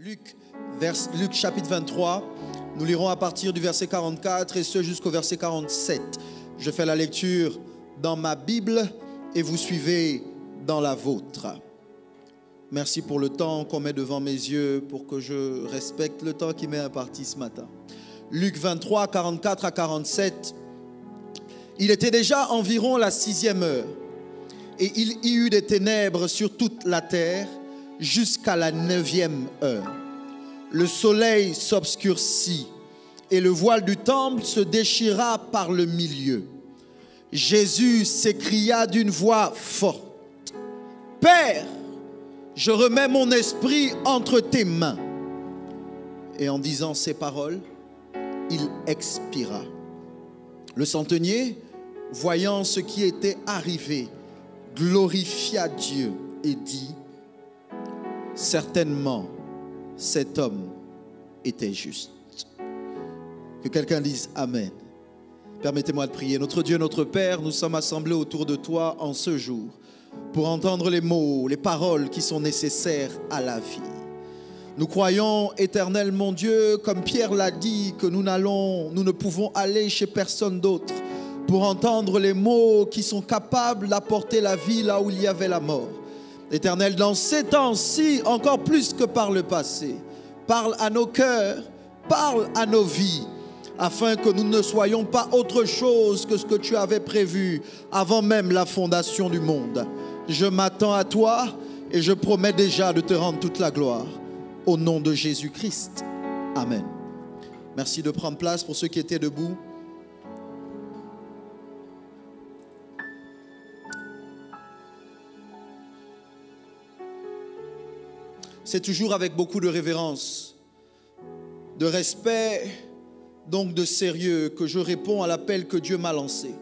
Luc chapitre 23, nous lirons à partir du verset 44 et ce jusqu'au verset 47. Je fais la lecture dans ma Bible et vous suivez dans la vôtre. Merci pour le temps qu'on met devant mes yeux pour que je respecte le temps qui m'est imparti ce matin. Luc 23, 44 à 47. Il était déjà environ la 6e heure et il y eut des ténèbres sur toute la terre jusqu'à la 9e heure. Le soleil s'obscurcit et le voile du temple se déchira par le milieu. Jésus s'écria d'une voix forte: Père, je remets mon esprit entre tes mains. Et en disant ces paroles, il expira. Le centenier, voyant ce qui était arrivé, glorifia Dieu et dit: certainement, cet homme était juste. Que quelqu'un dise Amen. Permettez-moi de prier. Notre Dieu, notre Père, nous sommes assemblés autour de toi en ce jour pour entendre les mots, les paroles qui sont nécessaires à la vie. Nous croyons, éternel mon Dieu, comme Pierre l'a dit, que nous ne pouvons aller chez personne d'autre pour entendre les mots qui sont capables d'apporter la vie là où il y avait la mort. Éternel, dans ces temps-ci, encore plus que par le passé, parle à nos cœurs, parle à nos vies, afin que nous ne soyons pas autre chose que ce que tu avais prévu avant même la fondation du monde. Je m'attends à toi et je promets déjà de te rendre toute la gloire. Au nom de Jésus-Christ. Amen. Merci de prendre place pour ceux qui étaient debout. C'est toujours avec beaucoup de révérence, de respect, donc de sérieux, que je réponds à l'appel que Dieu m'a lancé.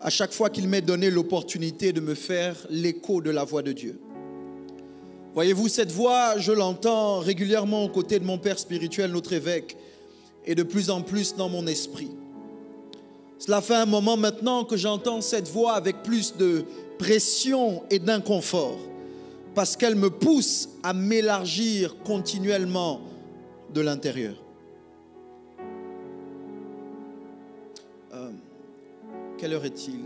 À chaque fois qu'il m'est donné l'opportunité de me faire l'écho de la voix de Dieu. Voyez-vous, cette voix, je l'entends régulièrement aux côtés de mon père spirituel, notre évêque, et de plus en plus dans mon esprit. Cela fait un moment maintenant que j'entends cette voix avec plus de pression et d'inconfort, parce qu'elle me pousse à m'élargir continuellement de l'intérieur. Quelle heure est-il,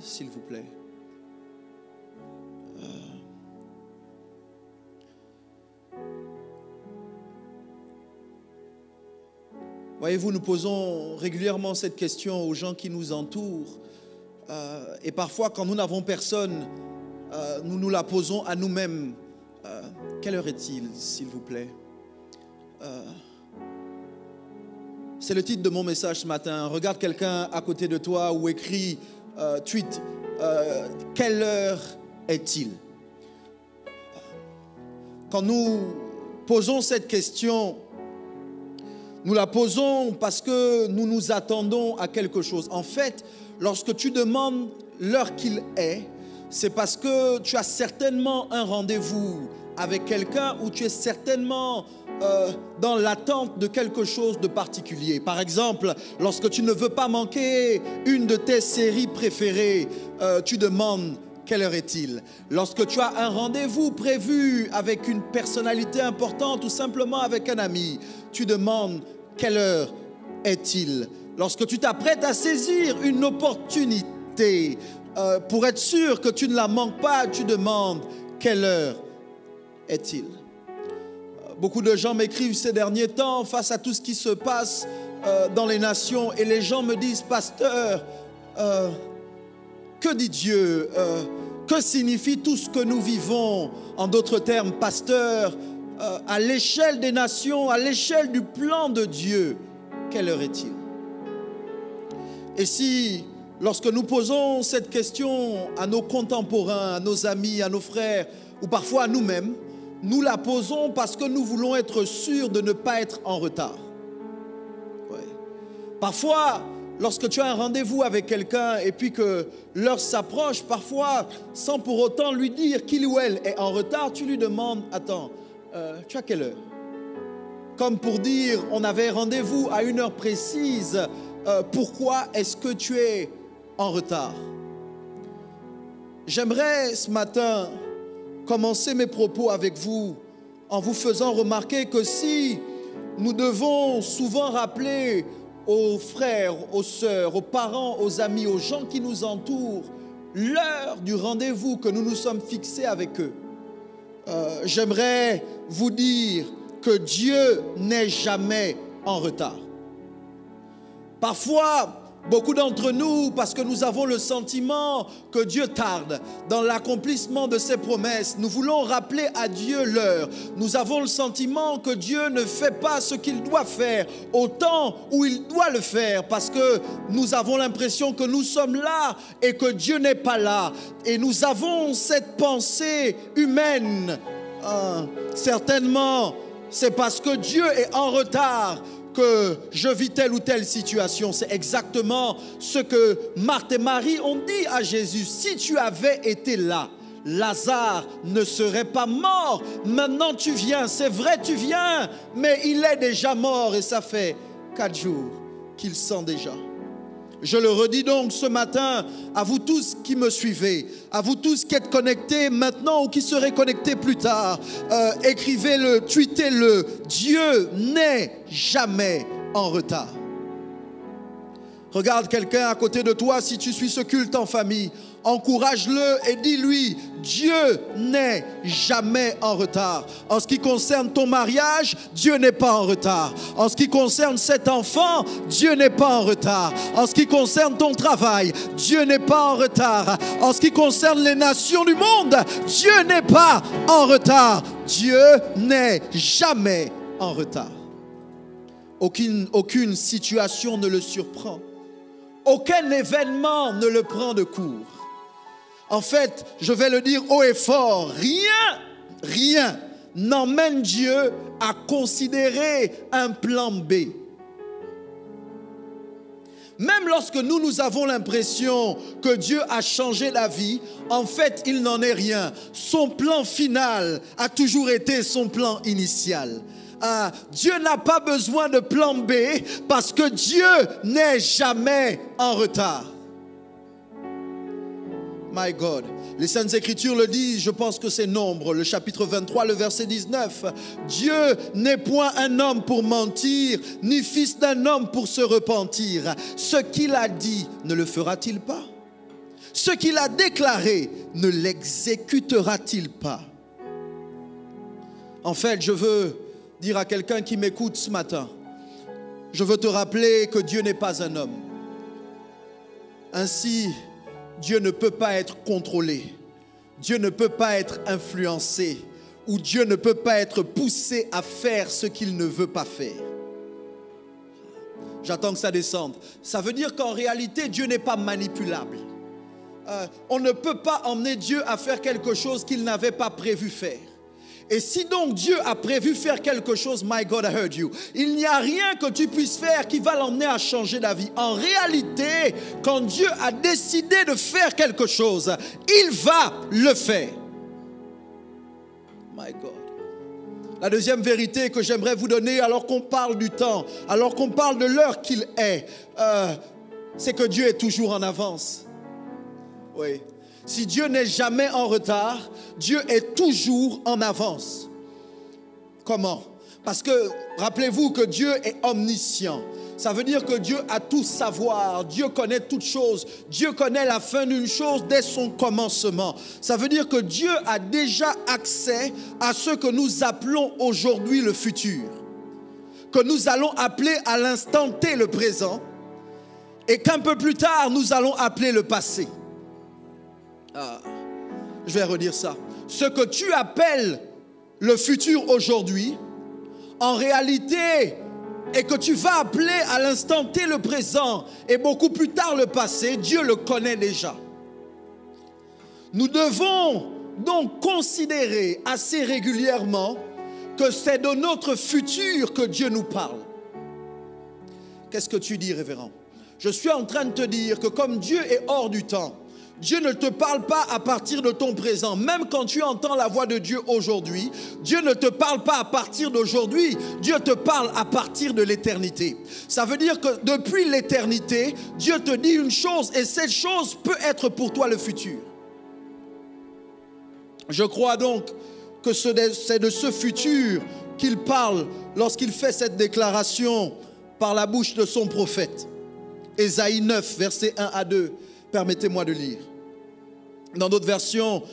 s'il vous plaît? Voyez-vous, nous posons régulièrement cette question aux gens qui nous entourent. Et parfois, quand nous n'avons personne, nous nous la posons à nous-mêmes. Quelle heure est-il, s'il vous plaît? C'est le titre de mon message ce matin. Regarde quelqu'un à côté de toi ou écris, tweet, quelle heure est-il? Quand nous posons cette question, nous la posons parce que nous nous attendons à quelque chose. En fait, lorsque tu demandes l'heure qu'il est, c'est parce que tu as certainement un rendez-vous avec quelqu'un ou tu es certainement dans l'attente de quelque chose de particulier. Par exemple, lorsque tu ne veux pas manquer une de tes séries préférées, tu demandes quelle heure est-il? Lorsque tu as un rendez-vous prévu avec une personnalité importante ou simplement avec un ami, tu demandes quelle heure est-il? Lorsque tu t'apprêtes à saisir une opportunité, pour être sûr que tu ne la manques pas, tu demandes quelle heure est-il? Beaucoup de gens m'écrivent ces derniers temps face à tout ce qui se passe dans les nations et les gens me disent: pasteur, que dit Dieu? Que signifie tout ce que nous vivons? En d'autres termes, pasteur, à l'échelle des nations, à l'échelle du plan de Dieu, quelle heure est-il? Et si, lorsque nous posons cette question à nos contemporains, à nos amis, à nos frères, ou parfois à nous-mêmes, nous la posons parce que nous voulons être sûrs de ne pas être en retard. Ouais. Parfois, lorsque tu as un rendez-vous avec quelqu'un et puis que l'heure s'approche, parfois, sans pour autant lui dire qu'il ou elle est en retard, tu lui demandes: attends, tu as quelle heure? Comme pour dire, on avait rendez-vous à une heure précise, pourquoi est-ce que tu es en retard? J'aimerais ce matin commencer mes propos avec vous en vous faisant remarquer que si nous devons souvent rappeler aux frères, aux sœurs, aux parents, aux amis, aux gens qui nous entourent, l'heure du rendez-vous que nous nous sommes fixés avec eux, j'aimerais vous dire que Dieu n'est jamais en retard. Parfois, beaucoup d'entre nous, parce que nous avons le sentiment que Dieu tarde dans l'accomplissement de ses promesses, nous voulons rappeler à Dieu l'heure. Nous avons le sentiment que Dieu ne fait pas ce qu'il doit faire au temps où il doit le faire, parce que nous avons l'impression que nous sommes là et que Dieu n'est pas là. Et nous avons cette pensée humaine. Certainement, c'est parce que Dieu est en retard que je vis telle ou telle situation. C'est exactement ce que Marthe et Marie ont dit à Jésus. Si tu avais été là, Lazare ne serait pas mort. Maintenant tu viens, c'est vrai tu viens, mais il est déjà mort et ça fait 4 jours qu'il sent déjà. Je le redis donc ce matin à vous tous qui me suivez, à vous tous qui êtes connectés maintenant ou qui serez connectés plus tard. Écrivez-le, tweetez-le. Dieu n'est jamais en retard. Regarde quelqu'un à côté de toi, si tu suis ce culte en famille, encourage-le et dis-lui, Dieu n'est jamais en retard. En ce qui concerne ton mariage, Dieu n'est pas en retard. En ce qui concerne cet enfant, Dieu n'est pas en retard. En ce qui concerne ton travail, Dieu n'est pas en retard. En ce qui concerne les nations du monde, Dieu n'est pas en retard. Dieu n'est jamais en retard. Aucune situation ne le surprend. Aucun événement ne le prend de court. En fait, je vais le dire haut et fort, rien n'emmène Dieu à considérer un plan B. Même lorsque nous avons l'impression que Dieu a changé la vie, en fait, il n'en est rien. Son plan final a toujours été son plan initial. Dieu n'a pas besoin de plan B parce que Dieu n'est jamais en retard. My God. Les Saintes Écritures le disent, je pense que c'est Nombre, le chapitre 23, le verset 19. Dieu n'est point un homme pour mentir, ni fils d'un homme pour se repentir. Ce qu'il a dit, ne le fera-t-il pas? Ce qu'il a déclaré, ne l'exécutera-t-il pas? En fait, je veux dire à quelqu'un qui m'écoute ce matin, je veux te rappeler que Dieu n'est pas un homme. Ainsi, Dieu ne peut pas être contrôlé, Dieu ne peut pas être influencé, ou Dieu ne peut pas être poussé à faire ce qu'il ne veut pas faire. J'attends que ça descende. Ça veut dire qu'en réalité, Dieu n'est pas manipulable. On ne peut pas emmener Dieu à faire quelque chose qu'il n'avait pas prévu faire. Et si donc Dieu a prévu faire quelque chose, my God, I heard you, il n'y a rien que tu puisses faire qui va l'emmener à changer d'avis. En réalité, quand Dieu a décidé de faire quelque chose, il va le faire. My God. La deuxième vérité que j'aimerais vous donner alors qu'on parle du temps, alors qu'on parle de l'heure qu'il est, c'est que Dieu est toujours en avance. Oui. Si Dieu n'est jamais en retard, Dieu est toujours en avance. Comment? Parce que rappelez-vous que Dieu est omniscient. Ça veut dire que Dieu a tout savoir. Dieu connaît toutes choses. Dieu connaît la fin d'une chose dès son commencement. Ça veut dire que Dieu a déjà accès à ce que nous appelons aujourd'hui le futur, que nous allons appeler à l'instant T le présent, et qu'un peu plus tard nous allons appeler le passé. Je vais redire ça. Ce que tu appelles le futur aujourd'hui, en réalité, et que tu vas appeler à l'instant T le présent, et beaucoup plus tard le passé, Dieu le connaît déjà. Nous devons donc considérer assez régulièrement que c'est de notre futur que Dieu nous parle. Qu'est-ce que tu dis, révérend? Je suis en train de te dire que comme Dieu est hors du temps, Dieu ne te parle pas à partir de ton présent. Même quand tu entends la voix de Dieu aujourd'hui, Dieu ne te parle pas à partir d'aujourd'hui. Dieu te parle à partir de l'éternité. Ça veut dire que depuis l'éternité, Dieu te dit une chose et cette chose peut être pour toi le futur. Je crois donc que c'est de ce futur qu'il parle lorsqu'il fait cette déclaration par la bouche de son prophète. Ésaïe 9, versets 1 à 2. Permettez-moi de lire. Dans d'autres versions,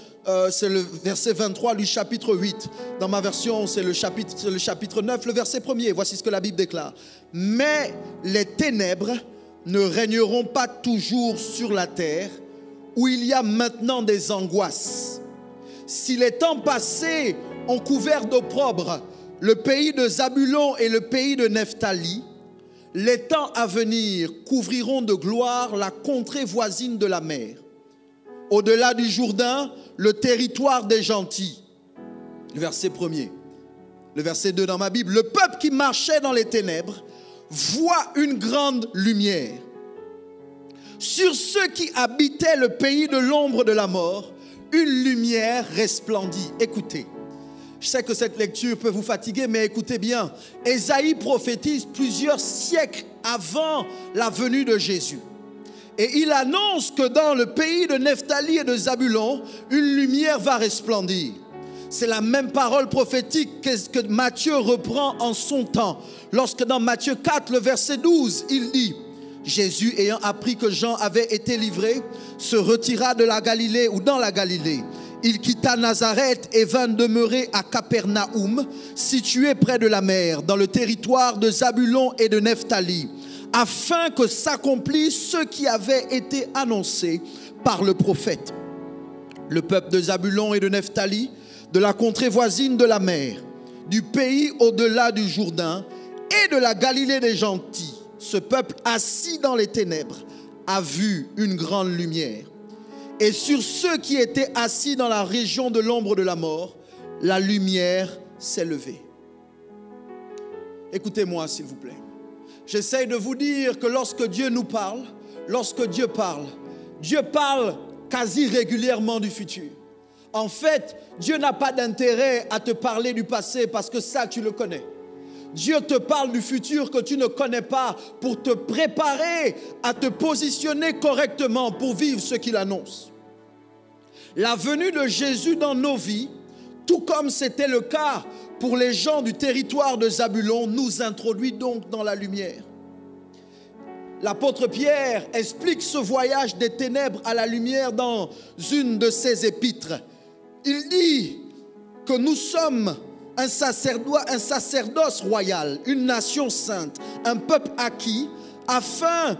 c'est le verset 23 du chapitre 8. Dans ma version, c'est le chapitre 9, le verset 1er. Voici ce que la Bible déclare. Mais les ténèbres ne régneront pas toujours sur la terre, où il y a maintenant des angoisses. Si les temps passés ont couvert d'opprobre le pays de Zabulon et le pays de Nephtali, les temps à venir couvriront de gloire la contrée voisine de la mer. Au-delà du Jourdain, le territoire des gentils. Le verset 1er. Le verset 2 dans ma Bible. Le peuple qui marchait dans les ténèbres voit une grande lumière. Sur ceux qui habitaient le pays de l'ombre de la mort, une lumière resplendit. Écoutez, je sais que cette lecture peut vous fatiguer, mais écoutez bien. Ésaïe prophétise plusieurs siècles avant la venue de Jésus. Et il annonce que dans le pays de Nephtali et de Zabulon, une lumière va resplendir. C'est la même parole prophétique que Matthieu reprend en son temps. Lorsque dans Matthieu 4, le verset 12, il dit: Jésus, ayant appris que Jean avait été livré, se retira de la Galilée ou dans la Galilée. Il quitta Nazareth et vint demeurer à Capernaum, situé près de la mer, dans le territoire de Zabulon et de Nephtali, afin que s'accomplisse ce qui avait été annoncé par le prophète. Le peuple de Zabulon et de Nephtali, de la contrée voisine de la mer, du pays au-delà du Jourdain et de la Galilée des gentils, ce peuple assis dans les ténèbres a vu une grande lumière. Et sur ceux qui étaient assis dans la région de l'ombre de la mort, la lumière s'est levée. Écoutez-moi s'il vous plaît. J'essaie de vous dire que lorsque Dieu nous parle, Dieu parle quasi régulièrement du futur. En fait, Dieu n'a pas d'intérêt à te parler du passé parce que ça, tu le connais. Dieu te parle du futur que tu ne connais pas pour te préparer à te positionner correctement pour vivre ce qu'il annonce. La venue de Jésus dans nos vies, tout comme c'était le cas pour les gens du territoire de Zabulon, nous introduit donc dans la lumière. L'apôtre Pierre explique ce voyage des ténèbres à la lumière dans une de ses épîtres. Il dit que nous sommes un sacerdoce royal, une nation sainte, un peuple acquis, afin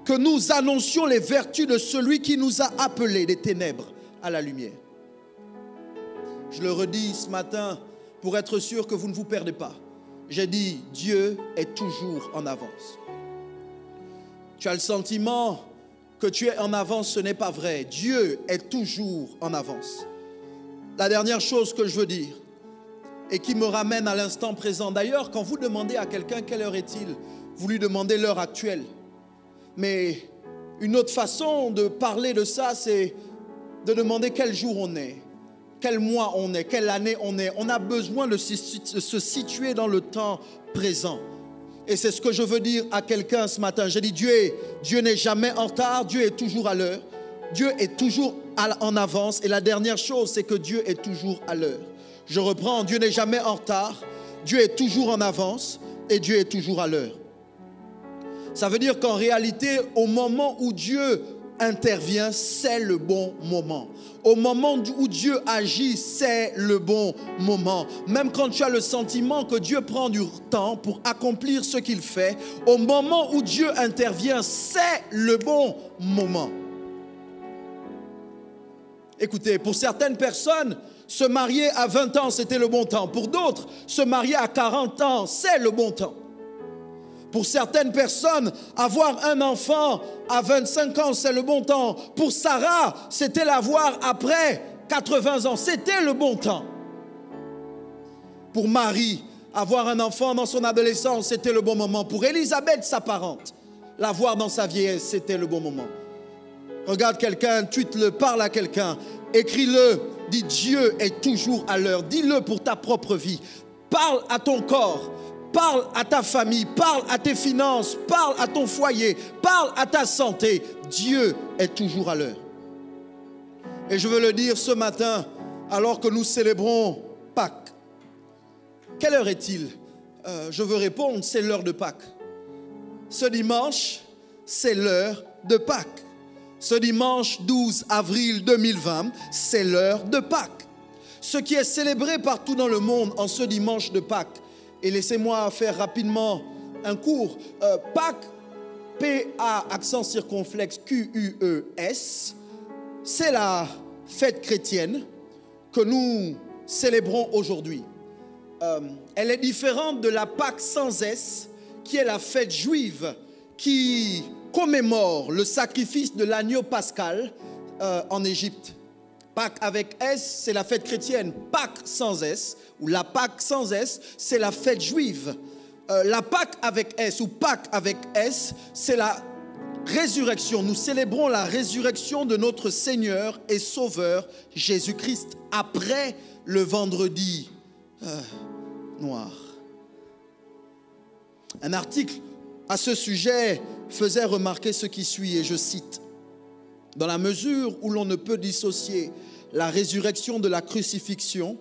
que nous annoncions les vertus de celui qui nous a appelés des ténèbres à la lumière. Je le redis ce matin pour être sûr que vous ne vous perdez pas. J'ai dit, Dieu est toujours en avance. Tu as le sentiment que tu es en avance, ce n'est pas vrai. Dieu est toujours en avance. La dernière chose que je veux dire, et qui me ramène à l'instant présent. D'ailleurs, quand vous demandez à quelqu'un quelle heure est-il, vous lui demandez l'heure actuelle. Mais une autre façon de parler de ça, c'est de demander quel jour on est, quel mois on est, quelle année on est. On a besoin de se situer dans le temps présent. Et c'est ce que je veux dire à quelqu'un ce matin. J'ai dit, Dieu n'est jamais en retard, Dieu est toujours à l'heure. Dieu est toujours en avance. Et la dernière chose, c'est que Dieu est toujours à l'heure. Je reprends, Dieu n'est jamais en retard, Dieu est toujours en avance et Dieu est toujours à l'heure. Ça veut dire qu'en réalité, au moment où Dieu intervient, c'est le bon moment. Au moment où Dieu agit, c'est le bon moment. Même quand tu as le sentiment que Dieu prend du temps pour accomplir ce qu'il fait, au moment où Dieu intervient, c'est le bon moment. Écoutez, pour certaines personnes, se marier à 20 ans, c'était le bon temps. Pour d'autres, se marier à 40 ans, c'est le bon temps. Pour certaines personnes, avoir un enfant à 25 ans, c'est le bon temps. Pour Sarah, c'était l'avoir après 80 ans. C'était le bon temps. Pour Marie, avoir un enfant dans son adolescence, c'était le bon moment. Pour Élisabeth, sa parente, l'avoir dans sa vieillesse, c'était le bon moment. Regarde quelqu'un, tweet-le, parle à quelqu'un, écris-le, dis Dieu est toujours à l'heure. Dis-le pour ta propre vie. Parle à ton corps. Parle à ta famille, parle à tes finances, parle à ton foyer, parle à ta santé. Dieu est toujours à l'heure. Et je veux le dire ce matin alors que nous célébrons Pâques? Quelle heure est-il? Je veux répondre, c'est l'heure de Pâques. Ce dimanche, c'est l'heure de Pâques. Ce dimanche 12 avril 2020, c'est l'heure de Pâques. Ce qui est célébré partout dans le monde en ce dimanche de Pâques. Et laissez-moi faire rapidement un cours. Pâques, P-A, accent circonflexe, Q-U-E-S, c'est la fête chrétienne que nous célébrons aujourd'hui. Elle est différente de la Pâques sans S, qui est la fête juive qui commémore le sacrifice de l'agneau pascal en Égypte. Pâques avec S, c'est la fête chrétienne. Pâques sans S, ou la Pâques sans S, c'est la fête juive. La Pâques avec S ou Pâques avec S, c'est la résurrection. Nous célébrons la résurrection de notre Seigneur et Sauveur Jésus-Christ après le vendredi noir. Un article à ce sujet faisait remarquer ce qui suit, et je cite: dans la mesure où l'on ne peut dissocier la résurrection de la crucifixion,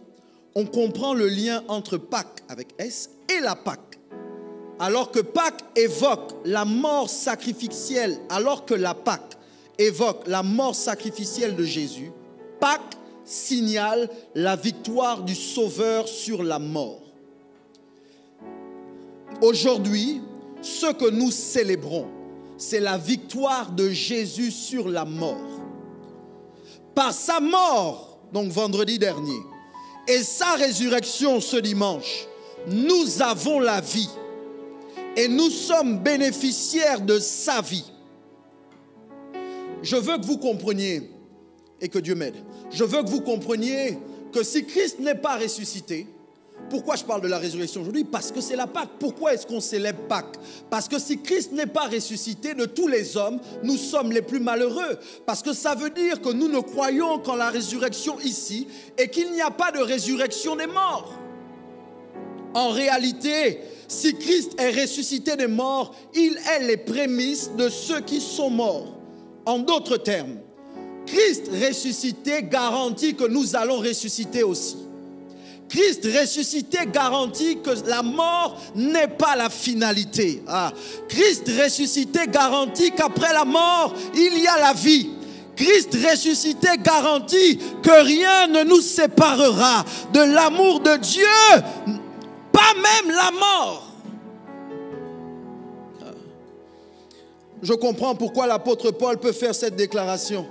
on comprend le lien entre Pâques avec S et la Pâque. Alors que Pâques évoque la mort sacrificielle, alors que la Pâque évoque la mort sacrificielle de Jésus, Pâques signale la victoire du Sauveur sur la mort. Aujourd'hui, ce que nous célébrons, c'est la victoire de Jésus sur la mort. Par sa mort, donc vendredi dernier, et sa résurrection ce dimanche, nous avons la vie. Et nous sommes bénéficiaires de sa vie. Je veux que vous compreniez, et que Dieu m'aide, je veux que vous compreniez que si Christ n'est pas ressuscité, pourquoi je parle de la résurrection aujourd'hui? Parce que c'est la Pâque. Pourquoi est-ce qu'on célèbre Pâques? Parce que si Christ n'est pas ressuscité, de tous les hommes, nous sommes les plus malheureux. Parce que ça veut dire que nous ne croyons qu'en la résurrection ici et qu'il n'y a pas de résurrection des morts. En réalité, si Christ est ressuscité des morts, il est les prémices de ceux qui sont morts. En d'autres termes, Christ ressuscité garantit que nous allons ressusciter aussi. Christ ressuscité garantit que la mort n'est pas la finalité. Christ ressuscité garantit qu'après la mort, il y a la vie. Christ ressuscité garantit que rien ne nous séparera de l'amour de Dieu, pas même la mort. Je comprends pourquoi l'apôtre Paul peut faire cette déclaration.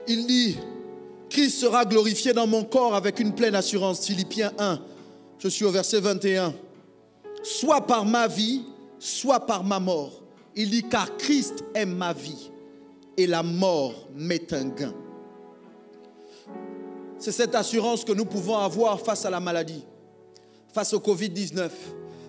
Il dit: Christ sera glorifié dans mon corps avec une pleine assurance. Philippiens 1, je suis au verset 21. Soit par ma vie, soit par ma mort. Il dit: car Christ est ma vie et la mort m'est un gain. C'est cette assurance que nous pouvons avoir face à la maladie, face au Covid-19,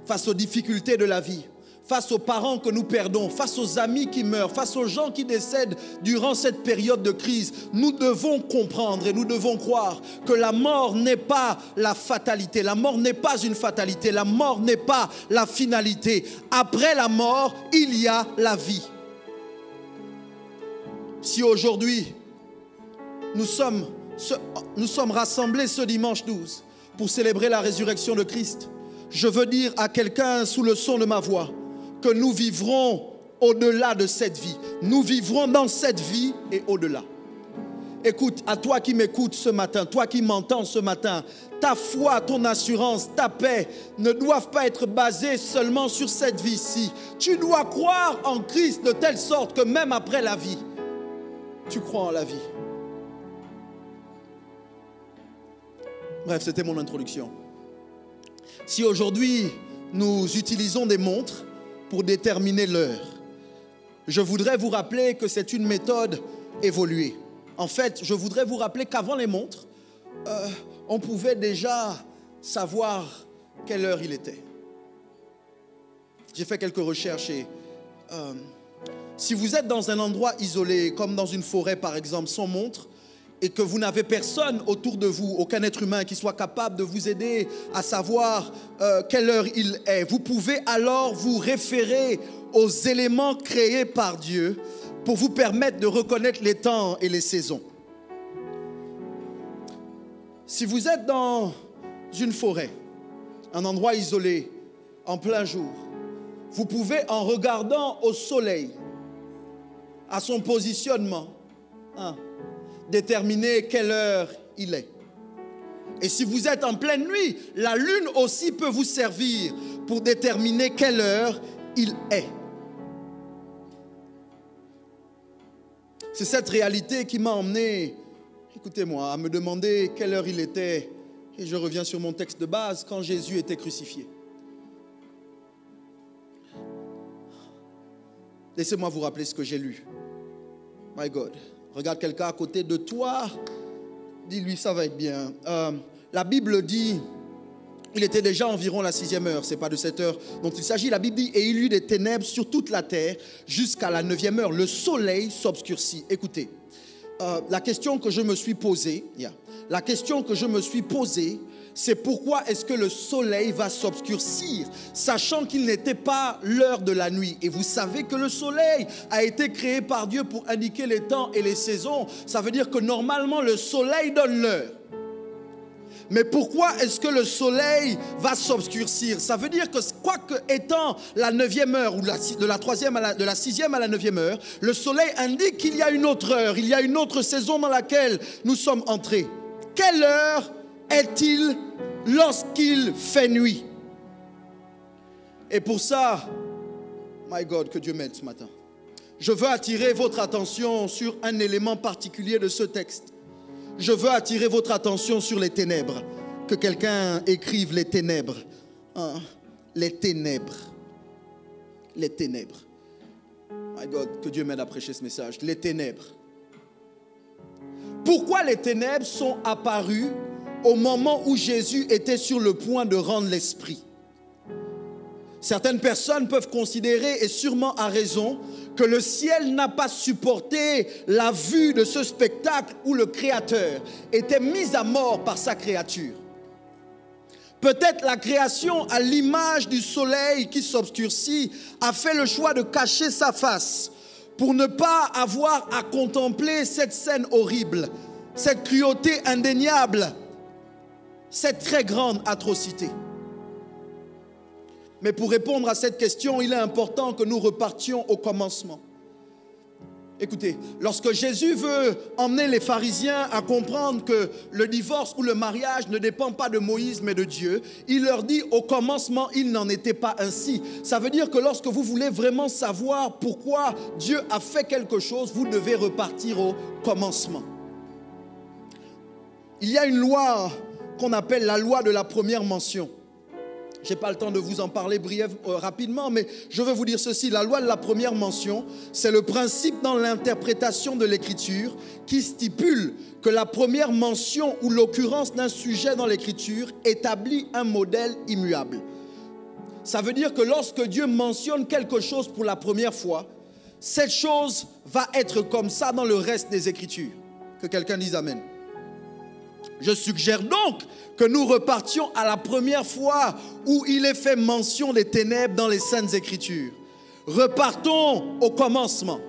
face aux difficultés de la vie, face aux parents que nous perdons, face aux amis qui meurent, face aux gens qui décèdent durant cette période de crise. Nous devons comprendre et nous devons croire que la mort n'est pas la fatalité. La mort n'est pas une fatalité. La mort n'est pas la finalité. Après la mort, il y a la vie. Si aujourd'hui, nous sommes rassemblés ce dimanche 12 pour célébrer la résurrection de Christ, je veux dire à quelqu'un sous le son de ma voix que nous vivrons au-delà de cette vie. Nous vivrons dans cette vie et au-delà. Écoute, à toi qui m'écoutes ce matin, toi qui m'entends ce matin, ta foi, ton assurance, ta paix ne doivent pas être basées seulement sur cette vie-ci. Tu dois croire en Christ de telle sorte que même après la vie, tu crois en la vie. Bref, c'était mon introduction. Si aujourd'hui nous utilisons des montres pour déterminer l'heure, je voudrais vous rappeler que c'est une méthode évoluée. En fait, je voudrais vous rappeler qu'avant les montres, on pouvait déjà savoir quelle heure il était. J'ai fait quelques recherches et si vous êtes dans un endroit isolé, comme dans une forêt par exemple, sans montre, et que vous n'avez personne autour de vous, aucun être humain qui soit capable de vous aider à savoir quelle heure il est, vous pouvez alors vous référer aux éléments créés par Dieu pour vous permettre de reconnaître les temps et les saisons. Si vous êtes dans une forêt, un endroit isolé, en plein jour, vous pouvez, en regardant au soleil, à son positionnement, déterminer quelle heure il est. Et si vous êtes en pleine nuit, la lune aussi peut vous servir pour déterminer quelle heure il est. C'est cette réalité qui m'a emmené, écoutez-moi, à me demander quelle heure il était. Et je reviens sur mon texte de base, quand Jésus était crucifié. Laissez-moi vous rappeler ce que j'ai lu. My God. Regarde quelqu'un à côté de toi. Dis-lui, ça va être bien. La Bible dit, il était déjà environ la 6e heure. Ce n'est pas de cette heure dont il s'agit. La Bible dit, et il y eut des ténèbres sur toute la terre jusqu'à la 9e heure. Le soleil s'obscurcit. Écoutez, la question que je me suis posée, c'est pourquoi est-ce que le soleil va s'obscurcir, sachant qu'il n'était pas l'heure de la nuit. Et vous savez que le soleil a été créé par Dieu pour indiquer les temps et les saisons. Ça veut dire que normalement le soleil donne l'heure. Mais pourquoi est-ce que le soleil va s'obscurcir? Ça veut dire que, quoique étant la 9e heure, ou de la 6e à la 9e heure, le soleil indique qu'il y a une autre heure, il y a une autre saison dans laquelle nous sommes entrés. Quelle heure est-il lorsqu'il fait nuit? Et pour ça, my God, que Dieu m'aide ce matin. Je veux attirer votre attention sur un élément particulier de ce texte. Je veux attirer votre attention sur les ténèbres. Que quelqu'un écrive les ténèbres. Les ténèbres. Les ténèbres. My God, que Dieu m'aide à prêcher ce message. Les ténèbres. Pourquoi les ténèbres sont apparues au moment où Jésus était sur le point de rendre l'esprit? Certaines personnes peuvent considérer, et sûrement à raison, que le ciel n'a pas supporté la vue de ce spectacle où le Créateur était mis à mort par sa créature. Peut-être la création, à l'image du soleil qui s'obscurcit, a fait le choix de cacher sa face pour ne pas avoir à contempler cette scène horrible, cette cruauté indéniable, cette très grande atrocité. Mais pour répondre à cette question, il est important que nous repartions au commencement. Écoutez, lorsque Jésus veut emmener les pharisiens à comprendre que le divorce ou le mariage ne dépend pas de Moïse mais de Dieu, il leur dit au commencement, il n'en était pas ainsi. Ça veut dire que lorsque vous voulez vraiment savoir pourquoi Dieu a fait quelque chose, vous devez repartir au commencement. Il y a une loi qu'on appelle la loi de la première mention. Je n'ai pas le temps de vous en parler rapidement, mais je veux vous dire ceci. La loi de la première mention, c'est le principe dans l'interprétation de l'Écriture qui stipule que la première mention ou l'occurrence d'un sujet dans l'Écriture établit un modèle immuable. Ça veut dire que lorsque Dieu mentionne quelque chose pour la première fois, cette chose va être comme ça dans le reste des Écritures. Que quelqu'un dise Amen. Je suggère donc que nous repartions à la première fois où il est fait mention des ténèbres dans les Saintes Écritures. Repartons au commencement.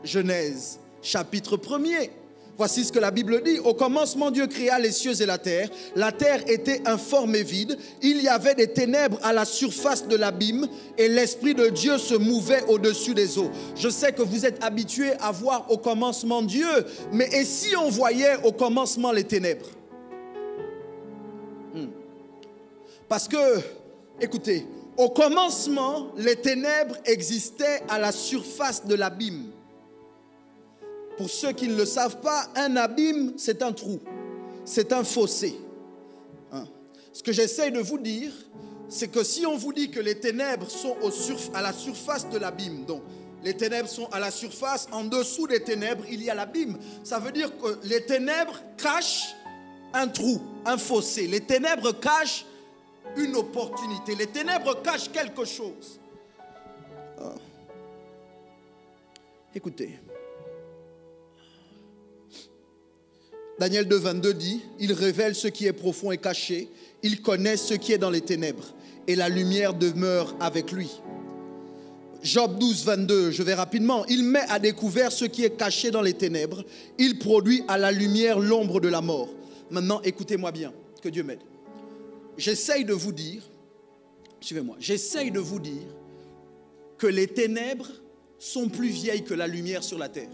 Genèse, chapitre 1er. Voici ce que la Bible dit. Au commencement, Dieu créa les cieux et la terre. La terre était informe et vide. Il y avait des ténèbres à la surface de l'abîme et l'Esprit de Dieu se mouvait au-dessus des eaux. Je sais que vous êtes habitués à voir au commencement Dieu, mais et si on voyait au commencement les ténèbres? Parce que, écoutez, au commencement, les ténèbres existaient à la surface de l'abîme. Pour ceux qui ne le savent pas, un abîme, c'est un trou, c'est un fossé. Ce que j'essaie de vous dire, c'est que si on vous dit que les ténèbres sont à la surface de l'abîme, donc les ténèbres sont à la surface, en dessous des ténèbres, il y a l'abîme. Ça veut dire que les ténèbres cachent un trou, un fossé. Les ténèbres cachent une opportunité. Les ténèbres cachent quelque chose. Écoutez. Daniel 2, 22 dit, il révèle ce qui est profond et caché, il connaît ce qui est dans les ténèbres, et la lumière demeure avec lui. Job 12, 22, je vais rapidement, il met à découvert ce qui est caché dans les ténèbres, il produit à la lumière l'ombre de la mort. Maintenant, écoutez-moi bien, que Dieu m'aide. J'essaye de vous dire, suivez-moi, j'essaye de vous dire que les ténèbres sont plus vieilles que la lumière sur la terre.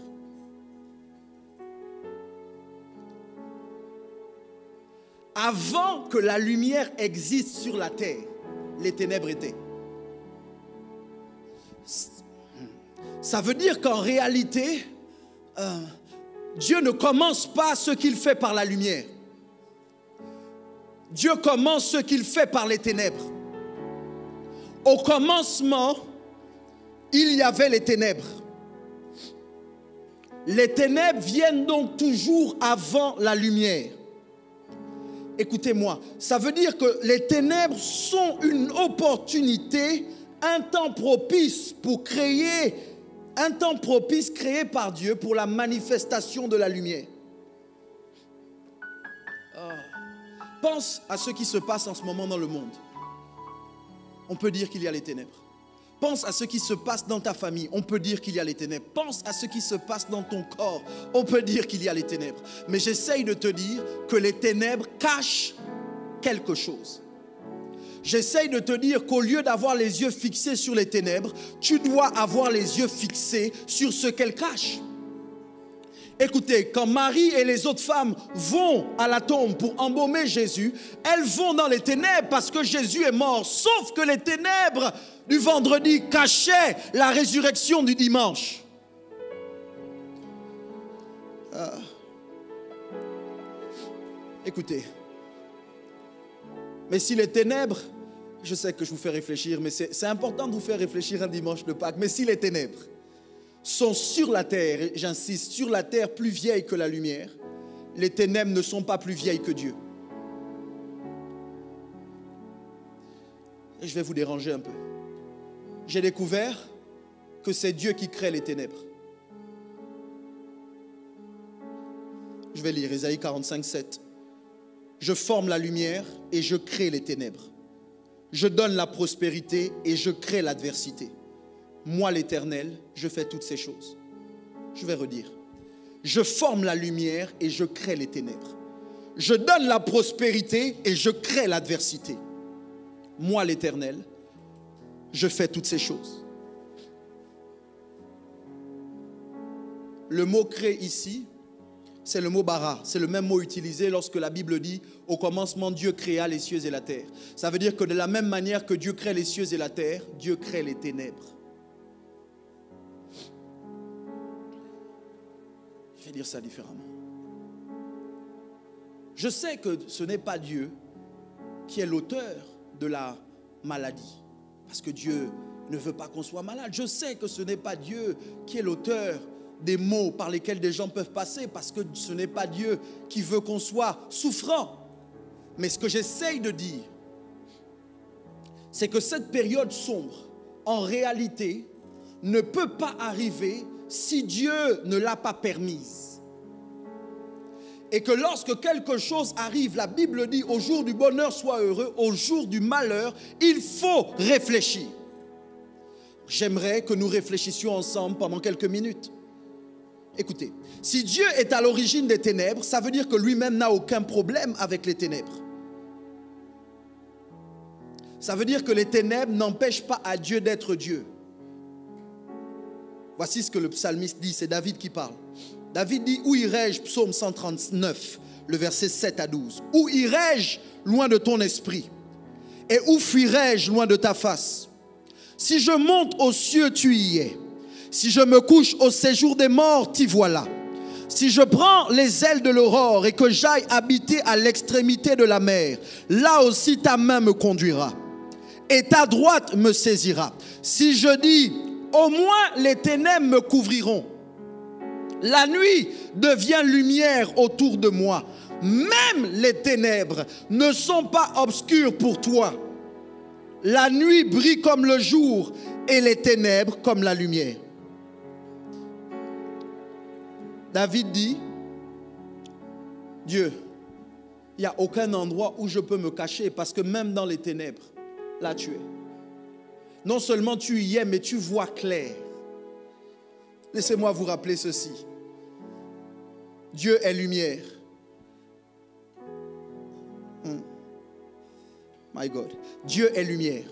Avant que la lumière existe sur la terre, les ténèbres étaient. Ça veut dire qu'en réalité, Dieu ne commence pas ce qu'il fait par la lumière. Dieu commence ce qu'il fait par les ténèbres. Au commencement, il y avait les ténèbres. Les ténèbres viennent donc toujours avant la lumière. Écoutez-moi, ça veut dire que les ténèbres sont une opportunité, un temps propice pour créer, un temps propice créé par Dieu pour la manifestation de la lumière. Pense à ce qui se passe en ce moment dans le monde. On peut dire qu'il y a les ténèbres. Pense à ce qui se passe dans ta famille. On peut dire qu'il y a les ténèbres. Pense à ce qui se passe dans ton corps. On peut dire qu'il y a les ténèbres. Mais j'essaye de te dire que les ténèbres cachent quelque chose. J'essaye de te dire qu'au lieu d'avoir les yeux fixés sur les ténèbres, tu dois avoir les yeux fixés sur ce qu'elles cachent. Écoutez, quand Marie et les autres femmes vont à la tombe pour embaumer Jésus, elles vont dans les ténèbres parce que Jésus est mort. Sauf que les ténèbres du vendredi cachaient la résurrection du dimanche. Écoutez, mais si les ténèbres, je sais que je vous fais réfléchir, mais c'est important de vous faire réfléchir un dimanche de Pâques, mais si les ténèbres sont sur la terre, et j'insiste, sur la terre plus vieille que la lumière, les ténèbres ne sont pas plus vieilles que Dieu. Et je vais vous déranger un peu. J'ai découvert que c'est Dieu qui crée les ténèbres. Je vais lire Ésaïe 45, 7. Je forme la lumière et je crée les ténèbres. Je donne la prospérité et je crée l'adversité. Moi, l'Éternel, je fais toutes ces choses. Je vais redire. Je forme la lumière et je crée les ténèbres. Je donne la prospérité et je crée l'adversité. Moi, l'Éternel, je fais toutes ces choses. Le mot créer ici, c'est le mot bara. C'est le même mot utilisé lorsque la Bible dit « Au commencement, Dieu créa les cieux et la terre ». Ça veut dire que de la même manière que Dieu crée les cieux et la terre, Dieu crée les ténèbres. Je vais dire ça différemment. Je sais que ce n'est pas Dieu qui est l'auteur de la maladie, parce que Dieu ne veut pas qu'on soit malade. Je sais que ce n'est pas Dieu qui est l'auteur des maux par lesquels des gens peuvent passer, parce que ce n'est pas Dieu qui veut qu'on soit souffrant. Mais ce que j'essaye de dire, c'est que cette période sombre, en réalité, ne peut pas arriver si Dieu ne l'a pas permise. Et que lorsque quelque chose arrive, la Bible dit au jour du bonheur sois heureux, au jour du malheur, il faut réfléchir. J'aimerais que nous réfléchissions ensemble pendant quelques minutes. Écoutez, si Dieu est à l'origine des ténèbres, ça veut dire que lui-même n'a aucun problème avec les ténèbres. Ça veut dire que les ténèbres n'empêchent pas à Dieu d'être Dieu. Voici ce que le psalmiste dit, c'est David qui parle. David dit, où irai-je, psaume 139, le verset 7 à 12. Où irai-je loin de ton esprit? Et où fuirai-je loin de ta face? Si je monte aux cieux, tu y es. Si je me couche au séjour des morts, t'y voilà. Si je prends les ailes de l'aurore et que j'aille habiter à l'extrémité de la mer, là aussi ta main me conduira et ta droite me saisira. Si je dis, au moins les ténèbres me couvriront, la nuit devient lumière autour de moi. Même les ténèbres ne sont pas obscures pour toi. La nuit brille comme le jour et les ténèbres comme la lumière. David dit, Dieu, il n'y a aucun endroit où je peux me cacher parce que même dans les ténèbres, là tu es. Non seulement tu y es, mais tu vois clair. Laissez-moi vous rappeler ceci. Dieu est lumière. My God. Dieu est lumière.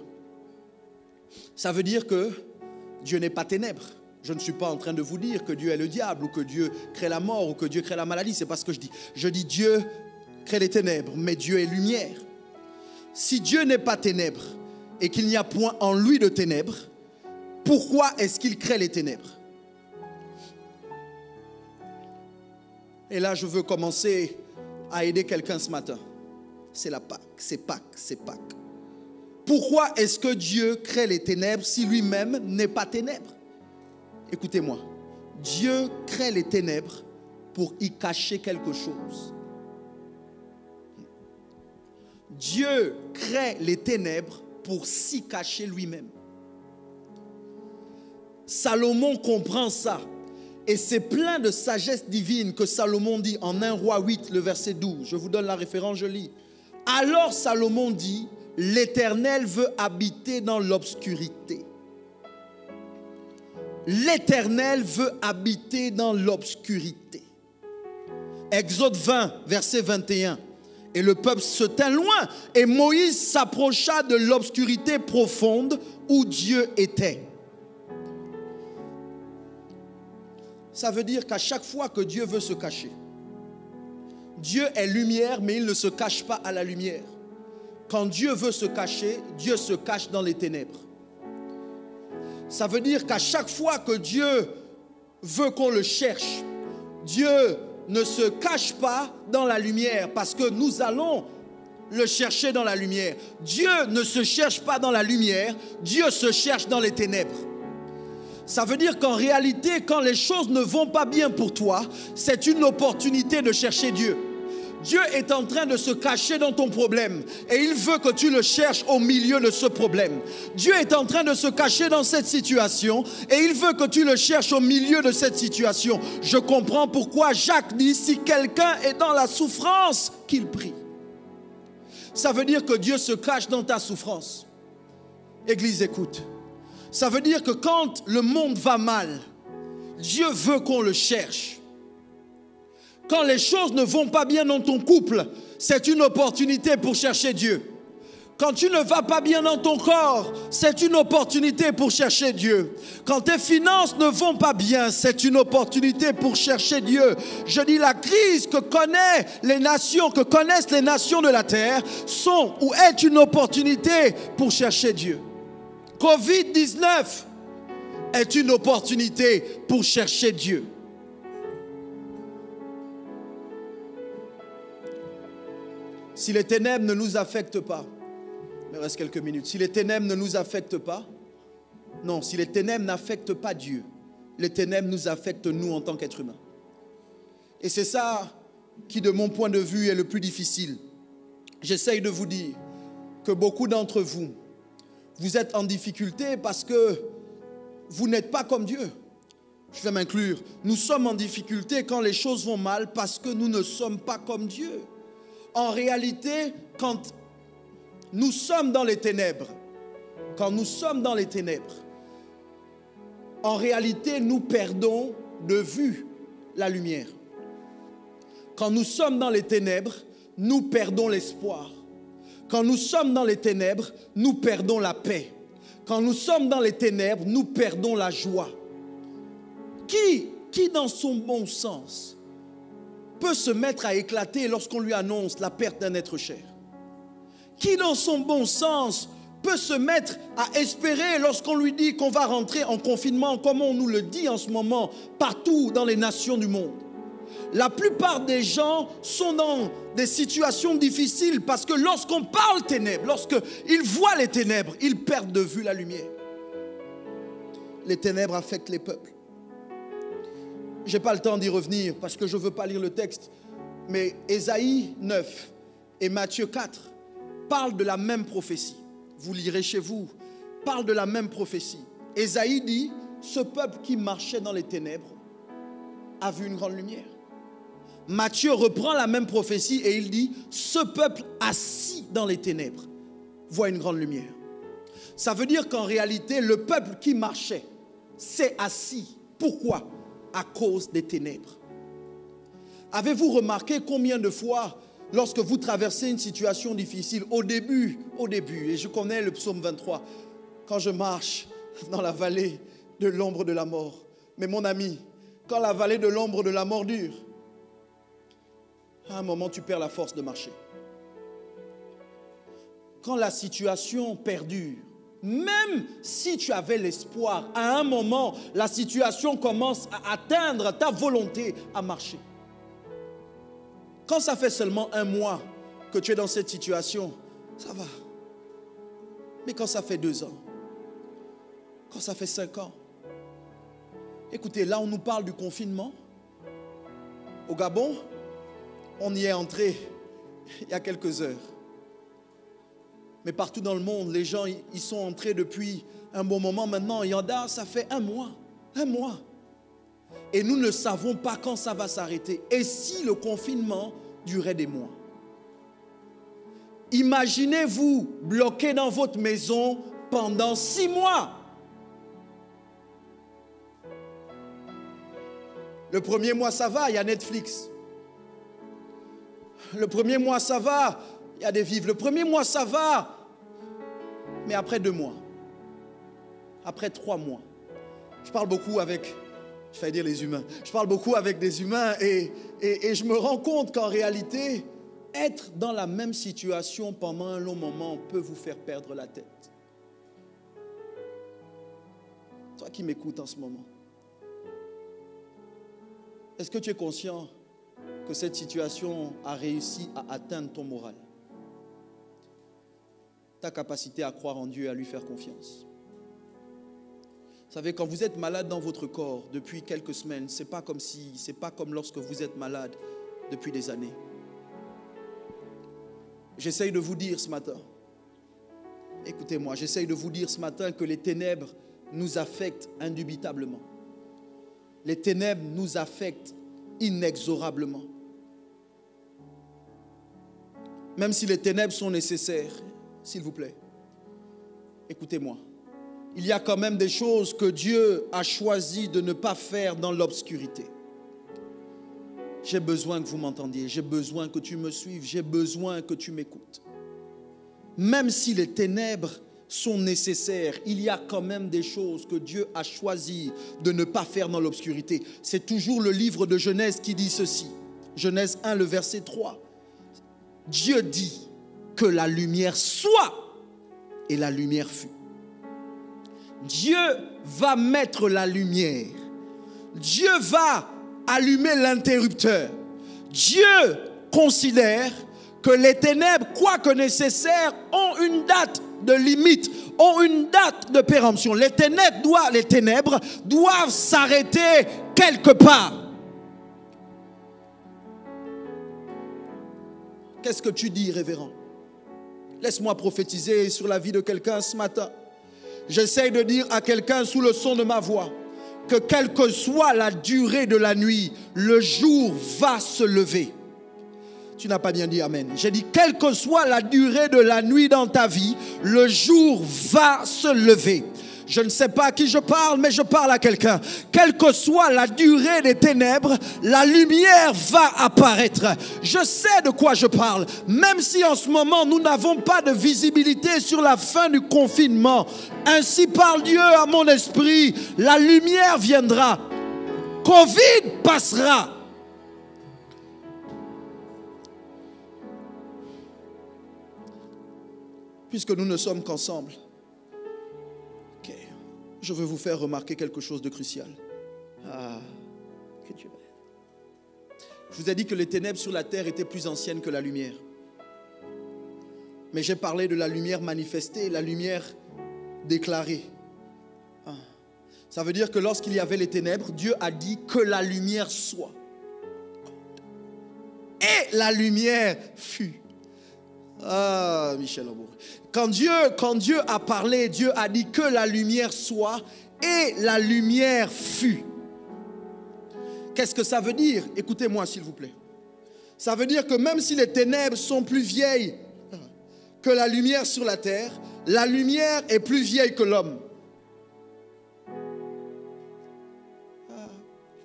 Ça veut dire que Dieu n'est pas ténèbres. Je ne suis pas en train de vous dire que Dieu est le diable ou que Dieu crée la mort ou que Dieu crée la maladie. Ce n'est pas ce que je dis. Je dis Dieu crée les ténèbres, mais Dieu est lumière. Si Dieu n'est pas ténèbres et qu'il n'y a point en lui de ténèbres, pourquoi est-ce qu'il crée les ténèbres? Et là, je veux commencer à aider quelqu'un ce matin. C'est la Pâque, c'est Pâques, c'est Pâques. Pourquoi est-ce que Dieu crée les ténèbres si lui-même n'est pas ténèbres? Écoutez-moi, Dieu crée les ténèbres pour y cacher quelque chose. Dieu crée les ténèbres pour s'y cacher lui-même. Salomon comprend ça. Et c'est plein de sagesse divine que Salomon dit en 1 Roi 8, le verset 12. Je vous donne la référence, je lis. Alors Salomon dit, l'Éternel veut habiter dans l'obscurité. L'Éternel veut habiter dans l'obscurité. Exode 20, verset 21. Et le peuple se tint loin. Et Moïse s'approcha de l'obscurité profonde où Dieu était. Ça veut dire qu'à chaque fois que Dieu veut se cacher, Dieu est lumière, mais il ne se cache pas à la lumière. Quand Dieu veut se cacher, Dieu se cache dans les ténèbres. Ça veut dire qu'à chaque fois que Dieu veut qu'on le cherche, Dieu ne se cache pas dans la lumière parce que nous allons le chercher dans la lumière. Dieu ne se cherche pas dans la lumière, Dieu se cherche dans les ténèbres. Ça veut dire qu'en réalité, quand les choses ne vont pas bien pour toi, c'est une opportunité de chercher Dieu. Dieu est en train de se cacher dans ton problème et il veut que tu le cherches au milieu de ce problème. Dieu est en train de se cacher dans cette situation et il veut que tu le cherches au milieu de cette situation. Je comprends pourquoi Jacques dit, si quelqu'un est dans la souffrance, qu'il prie. Ça veut dire que Dieu se cache dans ta souffrance. Église, écoute. Ça veut dire que quand le monde va mal, Dieu veut qu'on le cherche. Quand les choses ne vont pas bien dans ton couple, c'est une opportunité pour chercher Dieu. Quand tu ne vas pas bien dans ton corps, c'est une opportunité pour chercher Dieu. Quand tes finances ne vont pas bien, c'est une opportunité pour chercher Dieu. Je dis la crise que connaissent les nations de la terre sont ou est une opportunité pour chercher Dieu. Covid-19 est une opportunité pour chercher Dieu. Si les ténèbres ne nous affectent pas, il me reste quelques minutes, si les ténèbres ne nous affectent pas, non, si les ténèbres n'affectent pas Dieu, les ténèbres nous affectent nous en tant qu'êtres humains. Et c'est ça qui, de mon point de vue, est le plus difficile. J'essaye de vous dire que beaucoup d'entre vous, vous êtes en difficulté parce que vous n'êtes pas comme Dieu. Je vais m'inclure. Nous sommes en difficulté quand les choses vont mal parce que nous ne sommes pas comme Dieu. En réalité, quand nous sommes dans les ténèbres, en réalité, nous perdons de vue la lumière. Quand nous sommes dans les ténèbres, nous perdons l'espoir. Quand nous sommes dans les ténèbres, nous perdons la paix. Quand nous sommes dans les ténèbres, nous perdons la joie. Qui dans son bon sens peut se mettre à éclater lorsqu'on lui annonce la perte d'un être cher? Qui dans son bon sens peut se mettre à espérer lorsqu'on lui dit qu'on va rentrer en confinement, comme on nous le dit en ce moment, partout dans les nations du monde? La plupart des gens sont dans des situations difficiles parce que lorsqu'on parle ténèbres, lorsqu'ils voient les ténèbres, ils perdent de vue la lumière. Les ténèbres affectent les peuples. Je n'ai pas le temps d'y revenir parce que je ne veux pas lire le texte, mais Ésaïe 9 et Matthieu 4 parlent de la même prophétie. Vous lirez chez vous, parlent de la même prophétie. Ésaïe dit, ce peuple qui marchait dans les ténèbres a vu une grande lumière. Matthieu reprend la même prophétie et il dit, ce peuple assis dans les ténèbres voit une grande lumière. Ça veut dire qu'en réalité, le peuple qui marchait s'est assis. Pourquoi? À cause des ténèbres. Avez-vous remarqué combien de fois lorsque vous traversez une situation difficile, au début, et je connais le psaume 23, quand je marche dans la vallée de l'ombre de la mort. Mais mon ami, quand la vallée de l'ombre de la mort dure, à un moment tu perds la force de marcher. Quand la situation perdure, même si tu avais l'espoir, à un moment, la situation commence à atteindre ta volonté à marcher. Quand ça fait seulement 1 mois que tu es dans cette situation, ça va. Mais quand ça fait 2 ans, quand ça fait 5 ans, écoutez, là on nous parle du confinement. Au Gabon, on y est entré il y a quelques heures. Mais partout dans le monde, les gens ils sont entrés depuis un bon moment maintenant. Il y en a, ça fait 1 mois. 1 mois. Et nous ne savons pas quand ça va s'arrêter. Et si le confinement durait des mois? Imaginez-vous bloqué dans votre maison pendant 6 mois. Le premier mois, ça va, il y a Netflix. Le premier mois, ça va, il y a des vivres. Le premier mois, ça va. Mais après 2 mois, après 3 mois, je parle beaucoup avec, je vais dire les humains, je parle beaucoup avec des humains et je me rends compte qu'en réalité, être dans la même situation pendant un long moment peut vous faire perdre la tête. Toi qui m'écoutes en ce moment, est-ce que tu es conscient que cette situation a réussi à atteindre ton moral? Ta capacité à croire en Dieu et à lui faire confiance. Vous savez, quand vous êtes malade dans votre corps depuis quelques semaines, c'est pas comme lorsque vous êtes malade depuis des années. J'essaye de vous dire ce matin, écoutez-moi, j'essaye de vous dire ce matin que les ténèbres nous affectent indubitablement. Les ténèbres nous affectent inexorablement. Même si les ténèbres sont nécessaires, s'il vous plaît, écoutez-moi. Il y a quand même des choses que Dieu a choisi de ne pas faire dans l'obscurité. J'ai besoin que vous m'entendiez, j'ai besoin que tu me suives, j'ai besoin que tu m'écoutes. Même si les ténèbres sont nécessaires, il y a quand même des choses que Dieu a choisi de ne pas faire dans l'obscurité. C'est toujours le livre de Genèse qui dit ceci. Genèse 1, le verset 3. Dieu dit que la lumière soit, et la lumière fut. Dieu va mettre la lumière. Dieu va allumer l'interrupteur. Dieu considère que les ténèbres, quoique nécessaires, ont une date de limite, ont une date de péremption. Les ténèbres doivent s'arrêter quelque part. Qu'est-ce que tu dis, révérend? Laisse-moi prophétiser sur la vie de quelqu'un ce matin. J'essaye de dire à quelqu'un sous le son de ma voix que quelle que soit la durée de la nuit, le jour va se lever. Tu n'as pas bien dit amen. J'ai dit quelle que soit la durée de la nuit dans ta vie, le jour va se lever. Je ne sais pas à qui je parle, mais je parle à quelqu'un. Quelle que soit la durée des ténèbres, la lumière va apparaître. Je sais de quoi je parle. Même si en ce moment, nous n'avons pas de visibilité sur la fin du confinement. Ainsi parle Dieu à mon esprit. La lumière viendra. Covid passera. Puisque nous ne sommes qu'ensemble, je veux vous faire remarquer quelque chose de crucial. Que Dieu m'aide. Je vous ai dit que les ténèbres sur la terre étaient plus anciennes que la lumière. Mais j'ai parlé de la lumière manifestée, la lumière déclarée. Ça veut dire que lorsqu'il y avait les ténèbres, Dieu a dit que la lumière soit. Et la lumière fut. Michel Amour. Quand Dieu a parlé, Dieu a dit que la lumière soit et la lumière fut. Qu'est-ce que ça veut dire? Écoutez-moi s'il vous plaît. Ça veut dire que même si les ténèbres sont plus vieilles que la lumière sur la terre, la lumière est plus vieille que l'homme.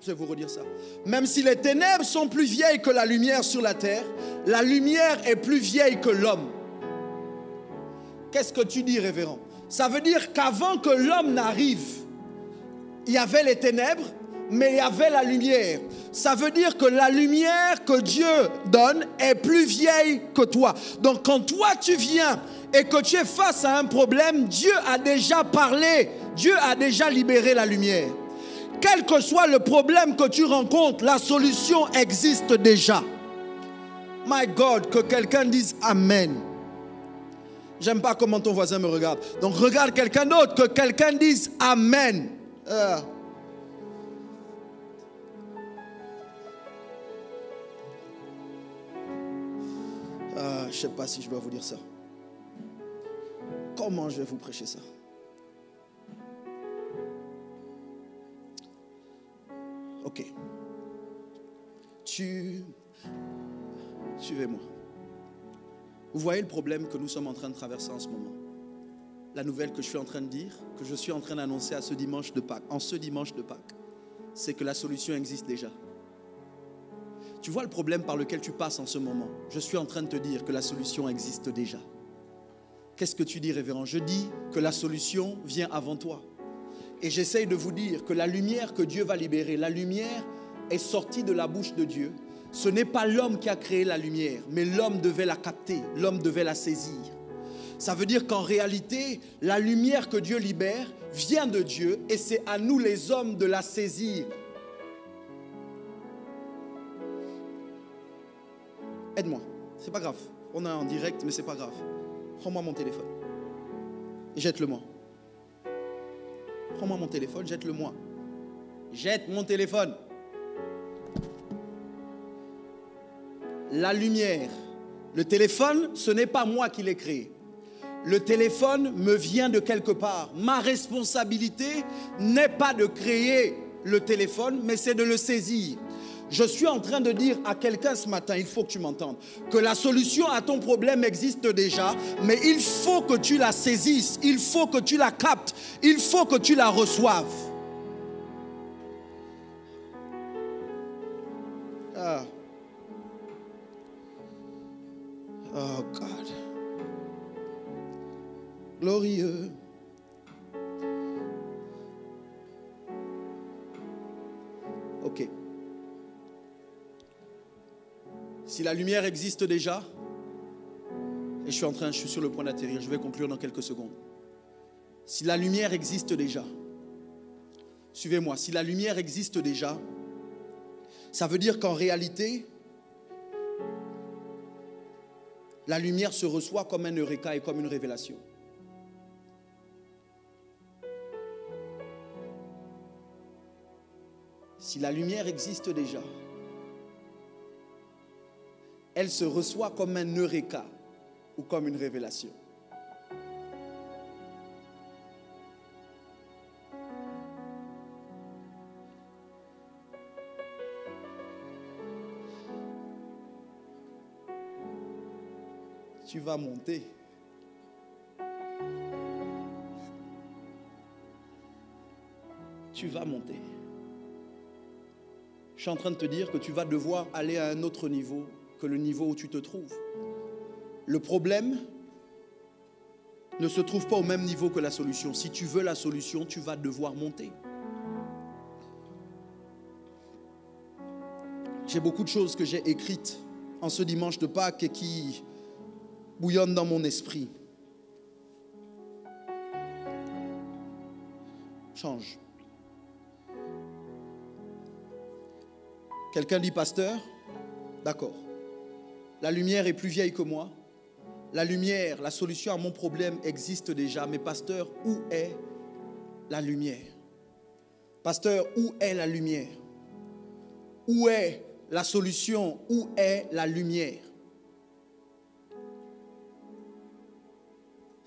Je vais vous redire ça. Même si les ténèbres sont plus vieilles que la lumière sur la terre, la lumière est plus vieille que l'homme. Qu'est-ce que tu dis, révérend? Ça veut dire qu'avant que l'homme n'arrive, il y avait les ténèbres, mais il y avait la lumière. Ça veut dire que la lumière que Dieu donne est plus vieille que toi. Donc quand toi tu viens et que tu es face à un problème, Dieu a déjà parlé, Dieu a déjà libéré la lumière. Quel que soit le problème que tu rencontres, la solution existe déjà. My God, que quelqu'un dise Amen. J'aime pas comment ton voisin me regarde. Donc regarde quelqu'un d'autre, que quelqu'un dise Amen. Je ne sais pas si je dois vous dire ça. Comment je vais vous prêcher ça? Ok. Suivez-moi. Vous voyez le problème que nous sommes en train de traverser en ce moment? La nouvelle que je suis en train de dire, que je suis en train d'annoncer à ce dimanche de Pâques, en ce dimanche de Pâques, c'est que la solution existe déjà. Tu vois le problème par lequel tu passes en ce moment? Je suis en train de te dire que la solution existe déjà. Qu'est-ce que tu dis, révérend? Je dis que la solution vient avant toi. Et j'essaye de vous dire que la lumière que Dieu va libérer, la lumière est sortie de la bouche de Dieu. Ce n'est pas l'homme qui a créé la lumière, mais l'homme devait la capter, l'homme devait la saisir. Ça veut dire qu'en réalité, la lumière que Dieu libère vient de Dieu et c'est à nous les hommes de la saisir. Aide-moi, c'est pas grave. On est en direct, mais c'est pas grave. Prends-moi mon téléphone et jette-le-moi. Prends-moi mon téléphone, jette-le-moi. Jette mon téléphone. La lumière, le téléphone, ce n'est pas moi qui l'ai créé. Le téléphone me vient de quelque part. Ma responsabilité n'est pas de créer le téléphone, mais c'est de le saisir. Je suis en train de dire à quelqu'un ce matin, il faut que tu m'entendes, que la solution à ton problème existe déjà, mais il faut que tu la saisisses, il faut que tu la captes, il faut que tu la reçoives. Oh God. Glorieux. Ok. Si la lumière existe déjà, et je suis sur le point d'atterrir, je vais conclure dans quelques secondes. Si la lumière existe déjà, suivez-moi, si la lumière existe déjà, ça veut dire qu'en réalité, la lumière se reçoit comme un eureka et comme une révélation. Si la lumière existe déjà, elle se reçoit comme un eureka ou comme une révélation. Tu vas monter. Tu vas monter. Je suis en train de te dire que tu vas devoir aller à un autre niveau que le niveau où tu te trouves. Le problème ne se trouve pas au même niveau que la solution. Si tu veux la solution, tu vas devoir monter. J'ai beaucoup de choses que j'ai écrites en ce dimanche de Pâques et qui bouillonnent dans mon esprit. Change. Quelqu'un dit pasteur? D'accord. La lumière est plus vieille que moi. La lumière, la solution à mon problème existe déjà. Mais pasteur, où est la lumière? Pasteur, où est la lumière? Où est la solution? Où est la lumière?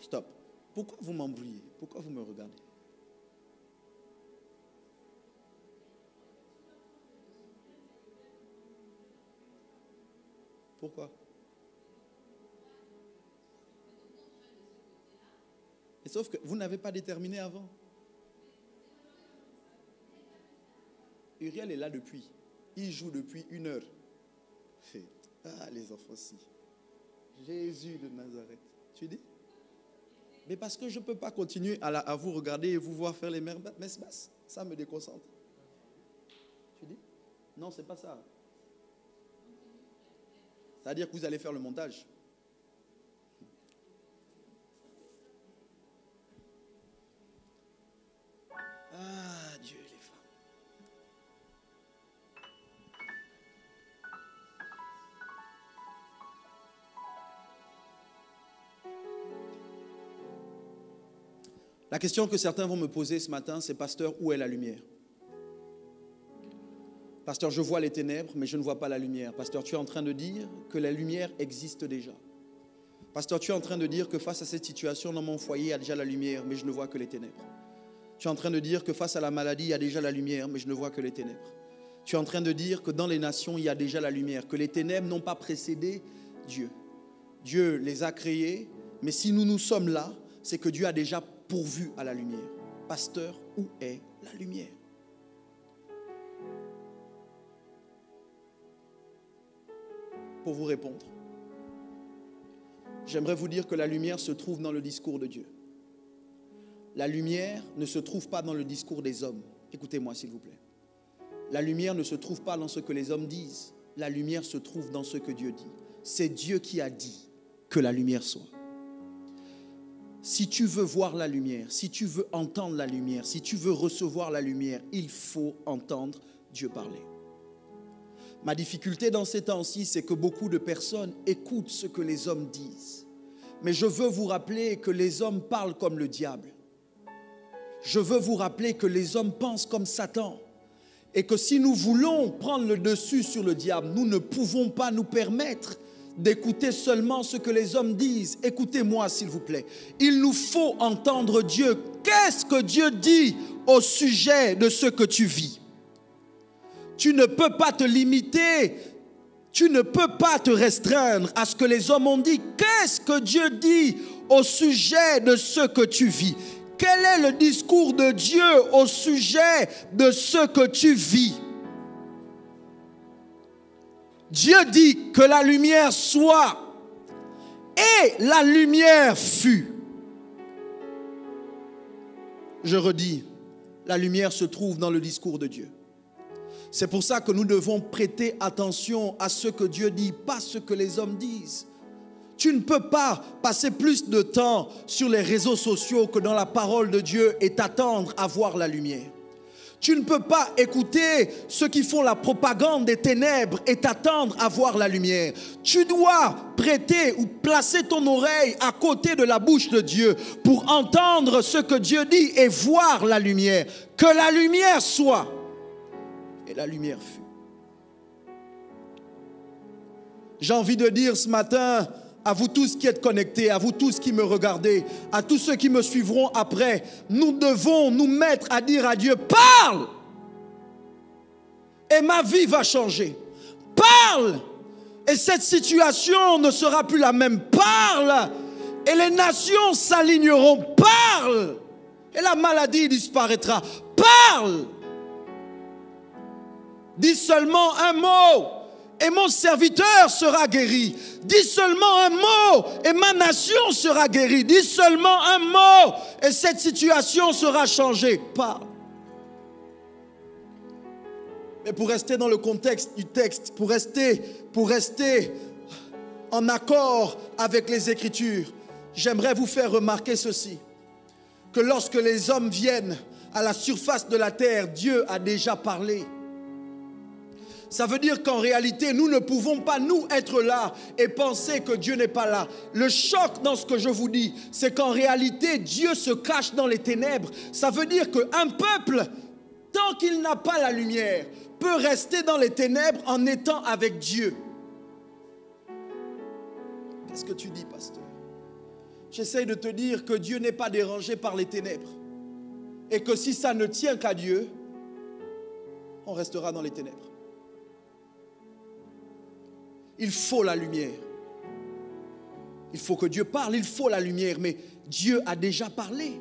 Stop. Pourquoi vous m'embrouillez? Pourquoi vous me regardez? Pourquoi? Et sauf que vous n'avez pas déterminé avant. Uriel est là depuis. Il joue depuis 1 heure. Ah, les enfants aussi. Jésus de Nazareth. Tu dis? Mais parce que je ne peux pas continuer à vous regarder et vous voir faire les messes basses. Ça me déconcentre. Tu dis? Non, c'est pas ça. C'est-à-dire que vous allez faire le montage. Ah, Dieu, les femmes. La question que certains vont me poser ce matin, c'est: pasteur, où est la lumière? Pasteur, je vois les ténèbres, mais je ne vois pas la lumière. Pasteur, tu es en train de dire que la lumière existe déjà. Pasteur, tu es en train de dire que face à cette situation, dans mon foyer, il y a déjà la lumière, mais je ne vois que les ténèbres. Tu es en train de dire que face à la maladie, il y a déjà la lumière, mais je ne vois que les ténèbres. Tu es en train de dire que dans les nations, il y a déjà la lumière, que les ténèbres n'ont pas précédé Dieu. Dieu les a créés, mais si nous sommes là, c'est que Dieu a déjà pourvu à la lumière. Pasteur, où est la lumière? Pour vous répondre, j'aimerais vous dire que la lumière se trouve dans le discours de Dieu. La lumière ne se trouve pas dans le discours des hommes. Écoutez-moi s'il vous plaît. La lumière ne se trouve pas dans ce que les hommes disent. La lumière se trouve dans ce que Dieu dit. C'est Dieu qui a dit que la lumière soit. Si tu veux voir la lumière, si tu veux entendre la lumière, si tu veux recevoir la lumière, il faut entendre Dieu parler. Ma difficulté dans ces temps-ci, c'est que beaucoup de personnes écoutent ce que les hommes disent. Mais je veux vous rappeler que les hommes parlent comme le diable. Je veux vous rappeler que les hommes pensent comme Satan. Et que si nous voulons prendre le dessus sur le diable, nous ne pouvons pas nous permettre d'écouter seulement ce que les hommes disent. Écoutez-moi s'il vous plaît. Il nous faut entendre Dieu. Qu'est-ce que Dieu dit au sujet de ce que tu vis? Tu ne peux pas te limiter, tu ne peux pas te restreindre à ce que les hommes ont dit. Qu'est-ce que Dieu dit au sujet de ce que tu vis? Quel est le discours de Dieu au sujet de ce que tu vis? Dieu dit que la lumière soit, et la lumière fut. Je redis, la lumière se trouve dans le discours de Dieu. C'est pour ça que nous devons prêter attention à ce que Dieu dit, pas ce que les hommes disent. Tu ne peux pas passer plus de temps sur les réseaux sociaux que dans la parole de Dieu et t'attendre à voir la lumière. Tu ne peux pas écouter ceux qui font la propagande des ténèbres et t'attendre à voir la lumière. Tu dois prêter ou placer ton oreille à côté de la bouche de Dieu pour entendre ce que Dieu dit et voir la lumière. Que la lumière soit. Et la lumière fut. J'ai envie de dire ce matin à vous tous qui êtes connectés, à vous tous qui me regardez, à tous ceux qui me suivront après, nous devons nous mettre à dire à Dieu: parle! Et ma vie va changer. Parle! Et cette situation ne sera plus la même. Parle! Et les nations s'aligneront. Parle! Et la maladie disparaîtra. Parle! Dis seulement un mot et mon serviteur sera guéri. Dis seulement un mot et ma nation sera guérie. Dis seulement un mot et cette situation sera changée. Parle. Mais pour rester dans le contexte du texte, pour rester en accord avec les Écritures, j'aimerais vous faire remarquer ceci. Que lorsque les hommes viennent à la surface de la terre, Dieu a déjà parlé. Ça veut dire qu'en réalité, nous ne pouvons pas nous être là et penser que Dieu n'est pas là. Le choc dans ce que je vous dis, c'est qu'en réalité, Dieu se cache dans les ténèbres. Ça veut dire qu'un peuple, tant qu'il n'a pas la lumière, peut rester dans les ténèbres en étant avec Dieu. Qu'est-ce que tu dis, pasteur? J'essaye de te dire que Dieu n'est pas dérangé par les ténèbres. Et que si ça ne tient qu'à Dieu, on restera dans les ténèbres. Il faut la lumière. Il faut que Dieu parle, il faut la lumière, mais Dieu a déjà parlé.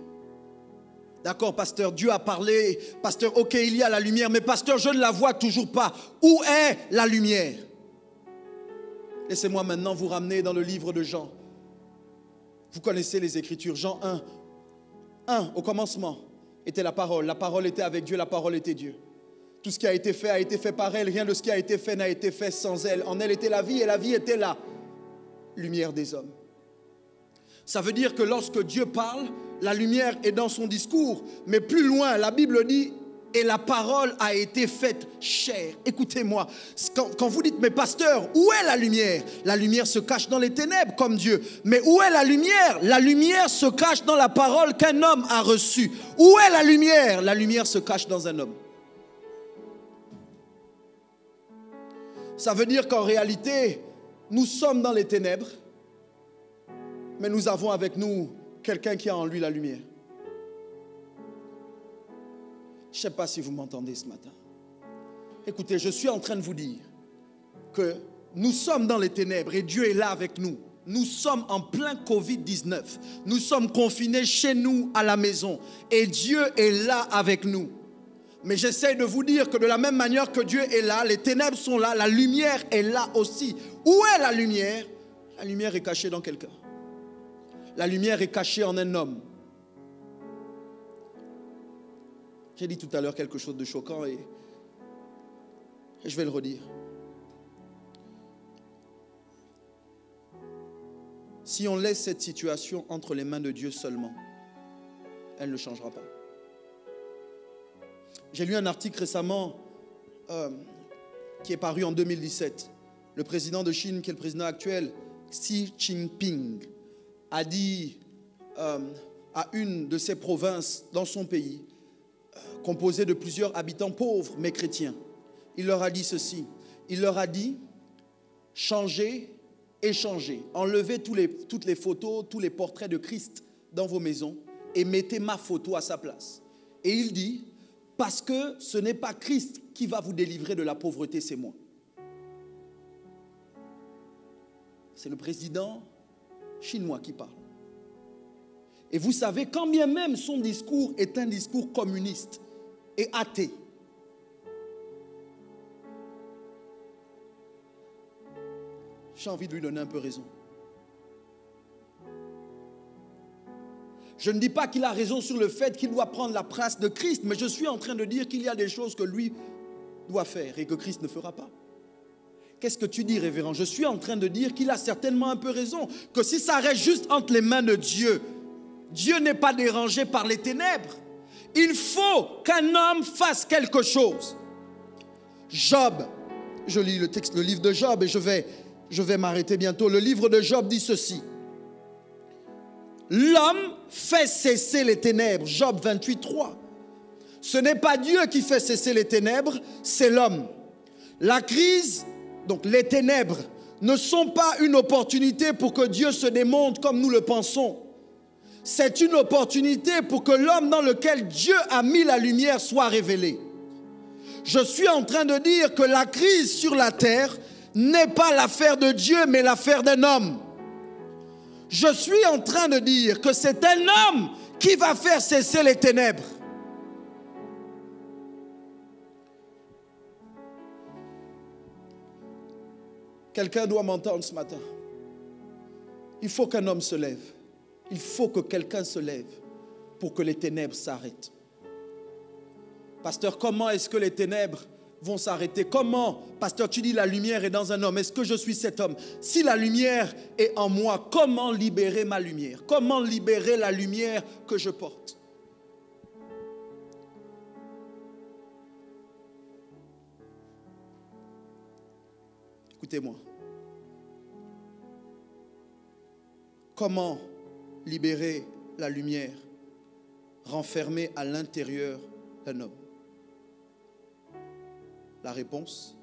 D'accord, pasteur, Dieu a parlé. Pasteur, ok, il y a la lumière, mais pasteur, je ne la vois toujours pas. Où est la lumière? Laissez-moi maintenant vous ramener dans le livre de Jean. Vous connaissez les Écritures. Jean 1. 1, au commencement, était la parole. La parole était avec Dieu, la parole était Dieu. Tout ce qui a été fait par elle. Rien de ce qui a été fait n'a été fait sans elle. En elle était la vie et la vie était la lumière des hommes. Ça veut dire que lorsque Dieu parle, la lumière est dans son discours. Mais plus loin, la Bible dit, et la parole a été faite chair. Écoutez-moi, quand vous dites, mais pasteur, où est la lumière? La lumière se cache dans les ténèbres comme Dieu. Mais où est la lumière? La lumière se cache dans la parole qu'un homme a reçue. Où est la lumière? La lumière se cache dans un homme. Ça veut dire qu'en réalité, nous sommes dans les ténèbres, mais nous avons avec nous quelqu'un qui a en lui la lumière. Je ne sais pas si vous m'entendez ce matin. Écoutez, je suis en train de vous dire que nous sommes dans les ténèbres et Dieu est là avec nous. Nous sommes en plein Covid-19. Nous sommes confinés chez nous à la maison et Dieu est là avec nous. Mais j'essaie de vous dire que de la même manière que Dieu est là, les ténèbres sont là, la lumière est là aussi. Où est la lumière? La lumière est cachée dans quelqu'un. La lumière est cachée en un homme. J'ai dit tout à l'heure quelque chose de choquant et je vais le redire. Si on laisse cette situation entre les mains de Dieu seulement, elle ne changera pas. J'ai lu un article récemment qui est paru en 2017. Le président de Chine, qui est le président actuel, Xi Jinping, a dit à une de ses provinces dans son pays, composée de plusieurs habitants pauvres mais chrétiens, il leur a dit ceci. Il leur a dit, changez, échangez, enlevez toutes les photos, tous les portraits de Christ dans vos maisons et mettez ma photo à sa place. Et il dit, parce que ce n'est pas Christ qui va vous délivrer de la pauvreté, c'est moi. C'est le président chinois qui parle. Et vous savez, quand bien même son discours est un discours communiste et athée, j'ai envie de lui donner un peu raison. Je ne dis pas qu'il a raison sur le fait qu'il doit prendre la place de Christ, mais je suis en train de dire qu'il y a des choses que lui doit faire et que Christ ne fera pas. Qu'est-ce que tu dis, révérend? Je suis en train de dire qu'il a certainement un peu raison, que si ça reste juste entre les mains de Dieu, Dieu n'est pas dérangé par les ténèbres. Il faut qu'un homme fasse quelque chose. Job, je lis le livre de Job et je vais m'arrêter bientôt. Le livre de Job dit ceci. L'homme fait cesser les ténèbres. Job 28, 3. Ce n'est pas Dieu qui fait cesser les ténèbres, c'est l'homme. La crise, donc les ténèbres, ne sont pas une opportunité pour que Dieu se démontre comme nous le pensons. C'est une opportunité pour que l'homme dans lequel Dieu a mis la lumière soit révélé. Je suis en train de dire que la crise sur la terre n'est pas l'affaire de Dieu, mais l'affaire d'un homme. Je suis en train de dire que c'est un homme qui va faire cesser les ténèbres. Quelqu'un doit m'entendre ce matin. Il faut qu'un homme se lève. Il faut que quelqu'un se lève pour que les ténèbres s'arrêtent. Pasteur, comment est-ce que les ténèbres vont s'arrêter? Comment? Pasteur, tu dis la lumière est dans un homme. Est-ce que je suis cet homme? Si la lumière est en moi, comment libérer ma lumière? Comment libérer la lumière que je porte? Écoutez-moi. Comment libérer la lumière renfermée à l'intérieur d'un homme? La réponse,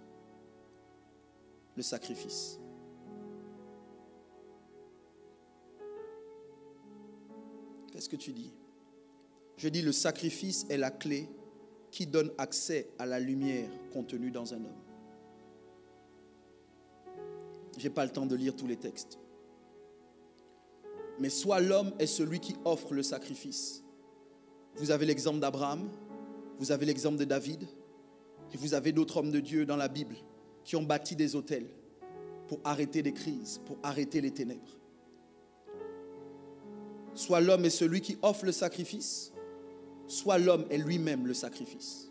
le sacrifice. Qu'est-ce que tu dis? Je dis le sacrifice est la clé qui donne accès à la lumière contenue dans un homme. Je n'ai pas le temps de lire tous les textes. Mais soit l'homme est celui qui offre le sacrifice, Vous avez l'exemple d'Abraham, vous avez l'exemple de David, et vous avez d'autres hommes de Dieu dans la Bible qui ont bâti des autels pour arrêter les crises, pour arrêter les ténèbres. Soit l'homme est celui qui offre le sacrifice, soit l'homme est lui-même le sacrifice.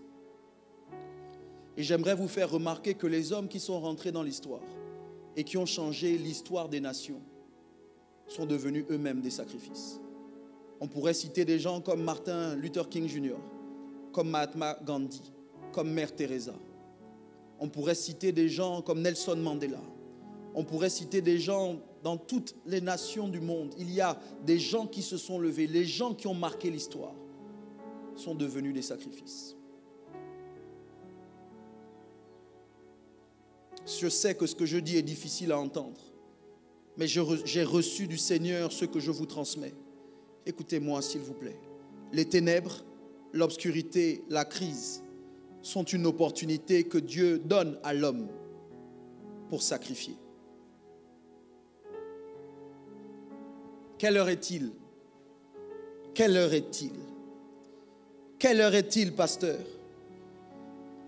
Et j'aimerais vous faire remarquer que les hommes qui sont rentrés dans l'histoire et qui ont changé l'histoire des nations sont devenus eux-mêmes des sacrifices. On pourrait citer des gens comme Martin Luther King Jr., comme Mahatma Gandhi, comme Mère Teresa. On pourrait citer des gens comme Nelson Mandela. On pourrait citer des gens dans toutes les nations du monde. Il y a des gens qui se sont levés, les gens qui ont marqué l'histoire sont devenus des sacrifices. Je sais que ce que je dis est difficile à entendre, mais j'ai reçu du Seigneur ce que je vous transmets. Écoutez-moi s'il vous plaît. Les ténèbres, l'obscurité, la crise sont une opportunité que Dieu donne à l'homme pour sacrifier. Quelle heure est-il? Quelle heure est-il? Quelle heure est-il, pasteur?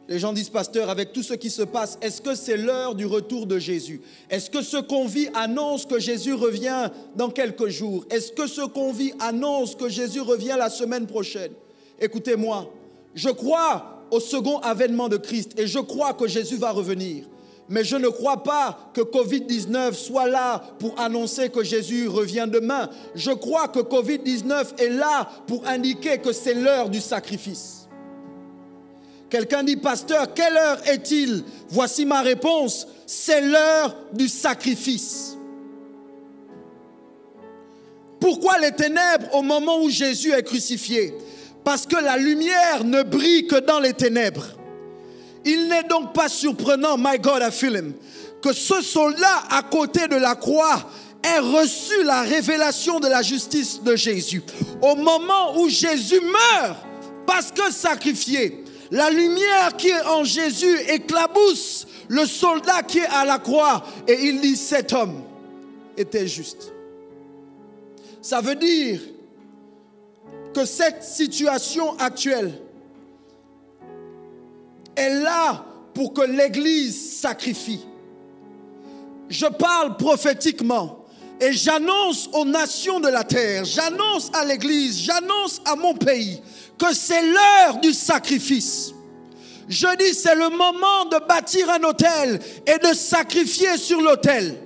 Les gens disent, pasteur, avec tout ce qui se passe, est-ce que c'est l'heure du retour de Jésus? Est-ce que ce qu'on vit annonce que Jésus revient dans quelques jours? Est-ce que ce qu'on vit annonce que Jésus revient la semaine prochaine? Écoutez-moi, je crois au second avènement de Christ et je crois que Jésus va revenir. Mais je ne crois pas que Covid-19 soit là pour annoncer que Jésus revient demain. Je crois que Covid-19 est là pour indiquer que c'est l'heure du sacrifice. Quelqu'un dit, pasteur, quelle heure est-il? Voici ma réponse, c'est l'heure du sacrifice. Pourquoi les ténèbres au moment où Jésus est crucifié? Parce que la lumière ne brille que dans les ténèbres. Il n'est donc pas surprenant, my God, I feel him, que ce soldat à côté de la croix ait reçu la révélation de la justice de Jésus. Au moment où Jésus meurt, parce que sacrifié, la lumière qui est en Jésus éclabousse le soldat qui est à la croix et il dit, cet homme était juste. Ça veut dire que cette situation actuelle est là pour que l'Église sacrifie. Je parle prophétiquement et j'annonce aux nations de la terre, j'annonce à l'Église, j'annonce à mon pays que c'est l'heure du sacrifice. Je dis, c'est le moment de bâtir un autel et de sacrifier sur l'autel.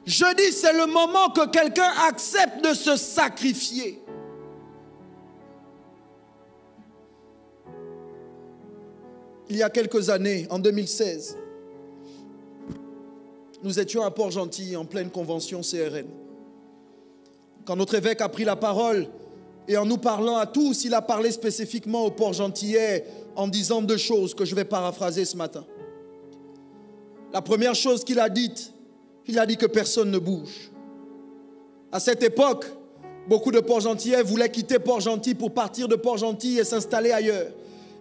Je dis, c'est le moment que quelqu'un accepte de se sacrifier. Il y a quelques années, en 2016, nous étions à Port-Gentil en pleine convention CRN. Quand notre évêque a pris la parole, et en nous parlant à tous, il a parlé spécifiquement aux Port-Gentillais en disant deux choses que je vais paraphraser ce matin. La première chose qu'il a dite, il a dit que personne ne bouge. À cette époque, beaucoup de Port-Gentillais voulaient quitter Port-Gentil pour partir de Port-Gentil et s'installer ailleurs.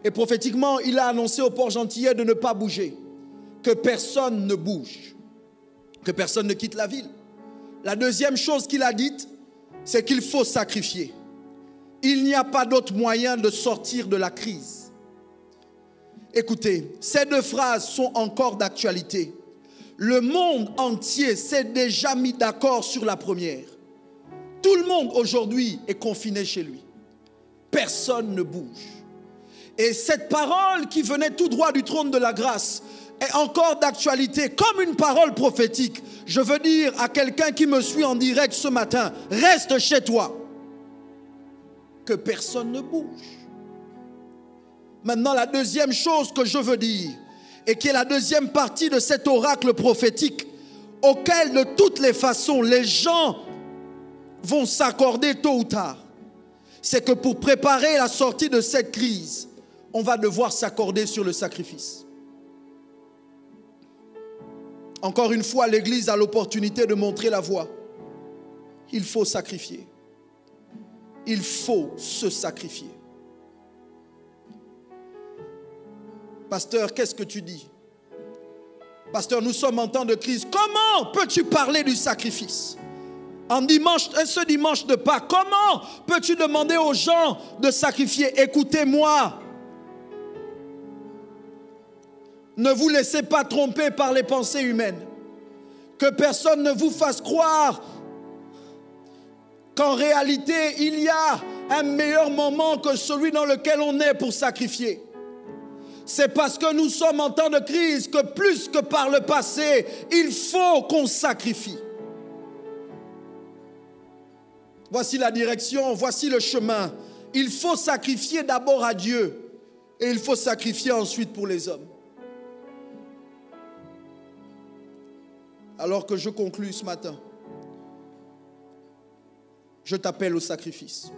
Et prophétiquement, il a annoncé aux Port-Gentillais de ne pas bouger, que personne ne bouge, que personne ne quitte la ville. La deuxième chose qu'il a dite, c'est qu'il faut sacrifier. Il n'y a pas d'autre moyen de sortir de la crise. Écoutez, ces deux phrases sont encore d'actualité. Le monde entier s'est déjà mis d'accord sur la première. Tout le monde aujourd'hui est confiné chez lui. Personne ne bouge. Et cette parole qui venait tout droit du trône de la grâce est encore d'actualité, comme une parole prophétique. Je veux dire à quelqu'un qui me suit en direct ce matin, reste chez toi. Que personne ne bouge. Maintenant, la deuxième chose que je veux dire, et qui est la deuxième partie de cet oracle prophétique, auquel de toutes les façons les gens vont s'accorder tôt ou tard, c'est que pour préparer la sortie de cette crise, on va devoir s'accorder sur le sacrifice. Encore une fois, l'Église a l'opportunité de montrer la voie. Il faut sacrifier. Il faut se sacrifier. Pasteur, qu'est-ce que tu dis? Pasteur, nous sommes en temps de crise. Comment peux-tu parler du sacrifice? Ce dimanche de Pâques, comment peux-tu demander aux gens de sacrifier? Écoutez-moi. Ne vous laissez pas tromper par les pensées humaines. Que personne ne vous fasse croire qu'en réalité, il y a un meilleur moment que celui dans lequel on est pour sacrifier. C'est parce que nous sommes en temps de crise que plus que par le passé, il faut qu'on sacrifie. Voici la direction, voici le chemin. Il faut sacrifier d'abord à Dieu et il faut sacrifier ensuite pour les hommes. Alors que je conclue ce matin, je t'appelle au sacrifice.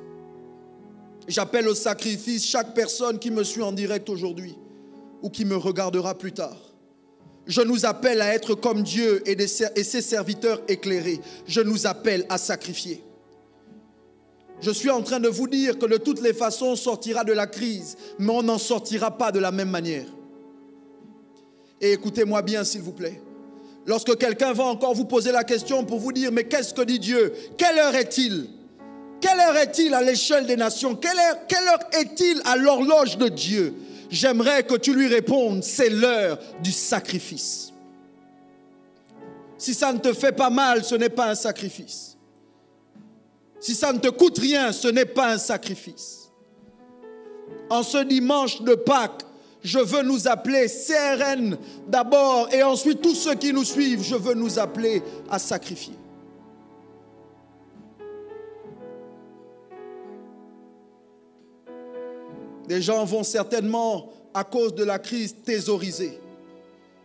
J'appelle au sacrifice chaque personne qui me suit en direct aujourd'hui ou qui me regardera plus tard. Je nous appelle à être comme Dieu et ses serviteurs éclairés. Je nous appelle à sacrifier. Je suis en train de vous dire que de toutes les façons, on sortira de la crise, mais on n'en sortira pas de la même manière. Et écoutez-moi bien, s'il vous plaît. Lorsque quelqu'un va encore vous poser la question pour vous dire « Mais qu'est-ce que dit Dieu? Quelle heure est-il? Quelle heure est-il à l'échelle des nations? Quelle heure est-il à l'horloge de Dieu ?» J'aimerais que tu lui répondes « C'est l'heure du sacrifice. » Si ça ne te fait pas mal, ce n'est pas un sacrifice. Si ça ne te coûte rien, ce n'est pas un sacrifice. En ce dimanche de Pâques, je veux nous appeler CRN d'abord et ensuite tous ceux qui nous suivent, je veux nous appeler à sacrifier. Les gens vont certainement, à cause de la crise, thésauriser.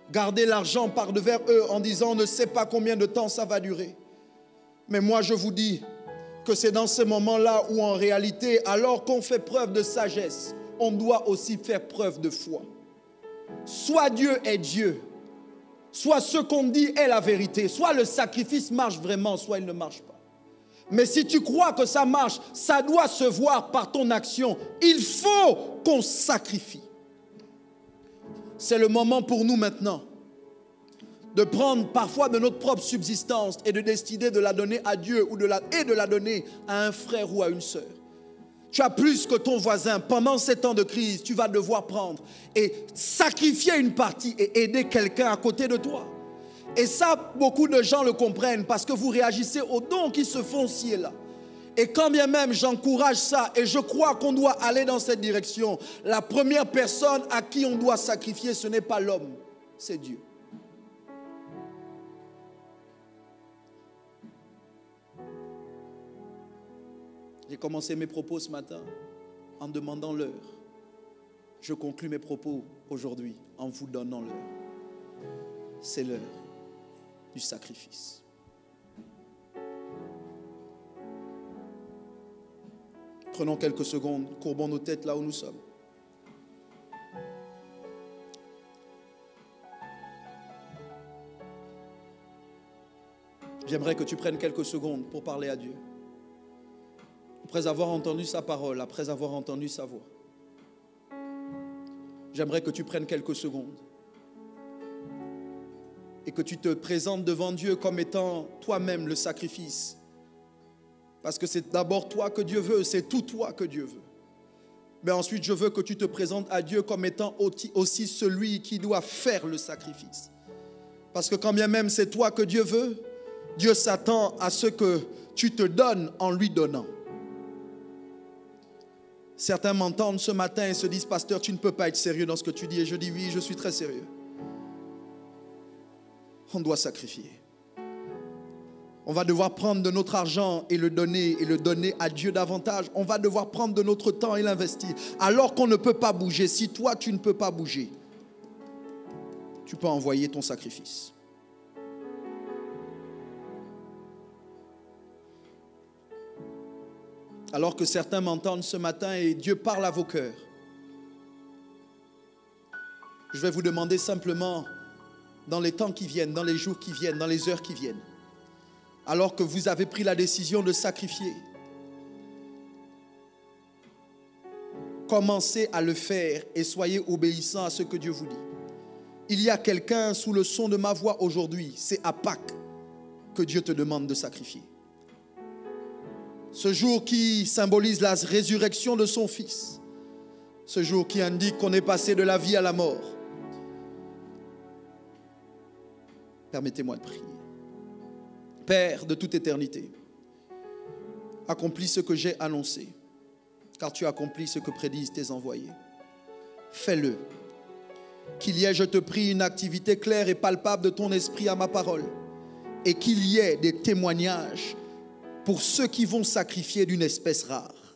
Garder l'argent par devers eux en disant on ne sait pas combien de temps ça va durer. Mais moi je vous dis que c'est dans ces moments-là où en réalité, alors qu'on fait preuve de sagesse, on doit aussi faire preuve de foi. Soit Dieu est Dieu, soit ce qu'on dit est la vérité, soit le sacrifice marche vraiment, soit il ne marche pas. Mais si tu crois que ça marche, ça doit se voir par ton action. Il faut qu'on sacrifie. C'est le moment pour nous maintenant de prendre parfois de notre propre subsistance et de décider de la donner à Dieu ou de la donner à un frère ou à une sœur. Tu as plus que ton voisin. Pendant ces temps de crise, tu vas devoir prendre et sacrifier une partie et aider quelqu'un à côté de toi. Et ça, beaucoup de gens le comprennent parce que vous réagissez aux dons qui se font ci et là. Et quand bien même j'encourage ça et je crois qu'on doit aller dans cette direction, la première personne à qui on doit sacrifier, ce n'est pas l'homme, c'est Dieu. J'ai commencé mes propos ce matin en demandant l'heure. Je conclus mes propos aujourd'hui en vous donnant l'heure. C'est l'heure du sacrifice. Prenons quelques secondes, courbons nos têtes là où nous sommes. J'aimerais que tu prennes quelques secondes pour parler à Dieu. Après avoir entendu sa parole, après avoir entendu sa voix. J'aimerais que tu prennes quelques secondes et que tu te présentes devant Dieu comme étant toi-même le sacrifice. Parce que c'est d'abord toi que Dieu veut, c'est tout toi que Dieu veut. Mais ensuite, je veux que tu te présentes à Dieu comme étant aussi celui qui doit faire le sacrifice. Parce que quand bien même c'est toi que Dieu veut, Dieu s'attend à ce que tu te donnes en lui donnant. Certains m'entendent ce matin et se disent « Pasteur, tu ne peux pas être sérieux dans ce que tu dis. » Et je dis « Oui, je suis très sérieux. » On doit sacrifier. On va devoir prendre de notre argent et le donner à Dieu davantage. On va devoir prendre de notre temps et l'investir. Alors qu'on ne peut pas bouger. Si toi, tu ne peux pas bouger, tu peux envoyer ton sacrifice. Alors que certains m'entendent ce matin et Dieu parle à vos cœurs, je vais vous demander simplement, dans les temps qui viennent, dans les jours qui viennent, dans les heures qui viennent, alors que vous avez pris la décision de sacrifier, commencez à le faire et soyez obéissants à ce que Dieu vous dit. Il y a quelqu'un sous le son de ma voix aujourd'hui, c'est à Pâques que Dieu te demande de sacrifier. Ce jour qui symbolise la résurrection de son Fils. Ce jour qui indique qu'on est passé de la vie à la mort. Permettez-moi de prier. Père de toute éternité, accomplis ce que j'ai annoncé, car tu accomplis ce que prédisent tes envoyés. Fais-le. Qu'il y ait, je te prie, une activité claire et palpable de ton esprit à ma parole, et qu'il y ait des témoignages pour ceux qui vont sacrifier d'une espèce rare.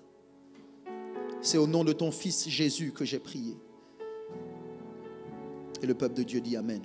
C'est au nom de ton Fils Jésus que j'ai prié. Et le peuple de Dieu dit Amen.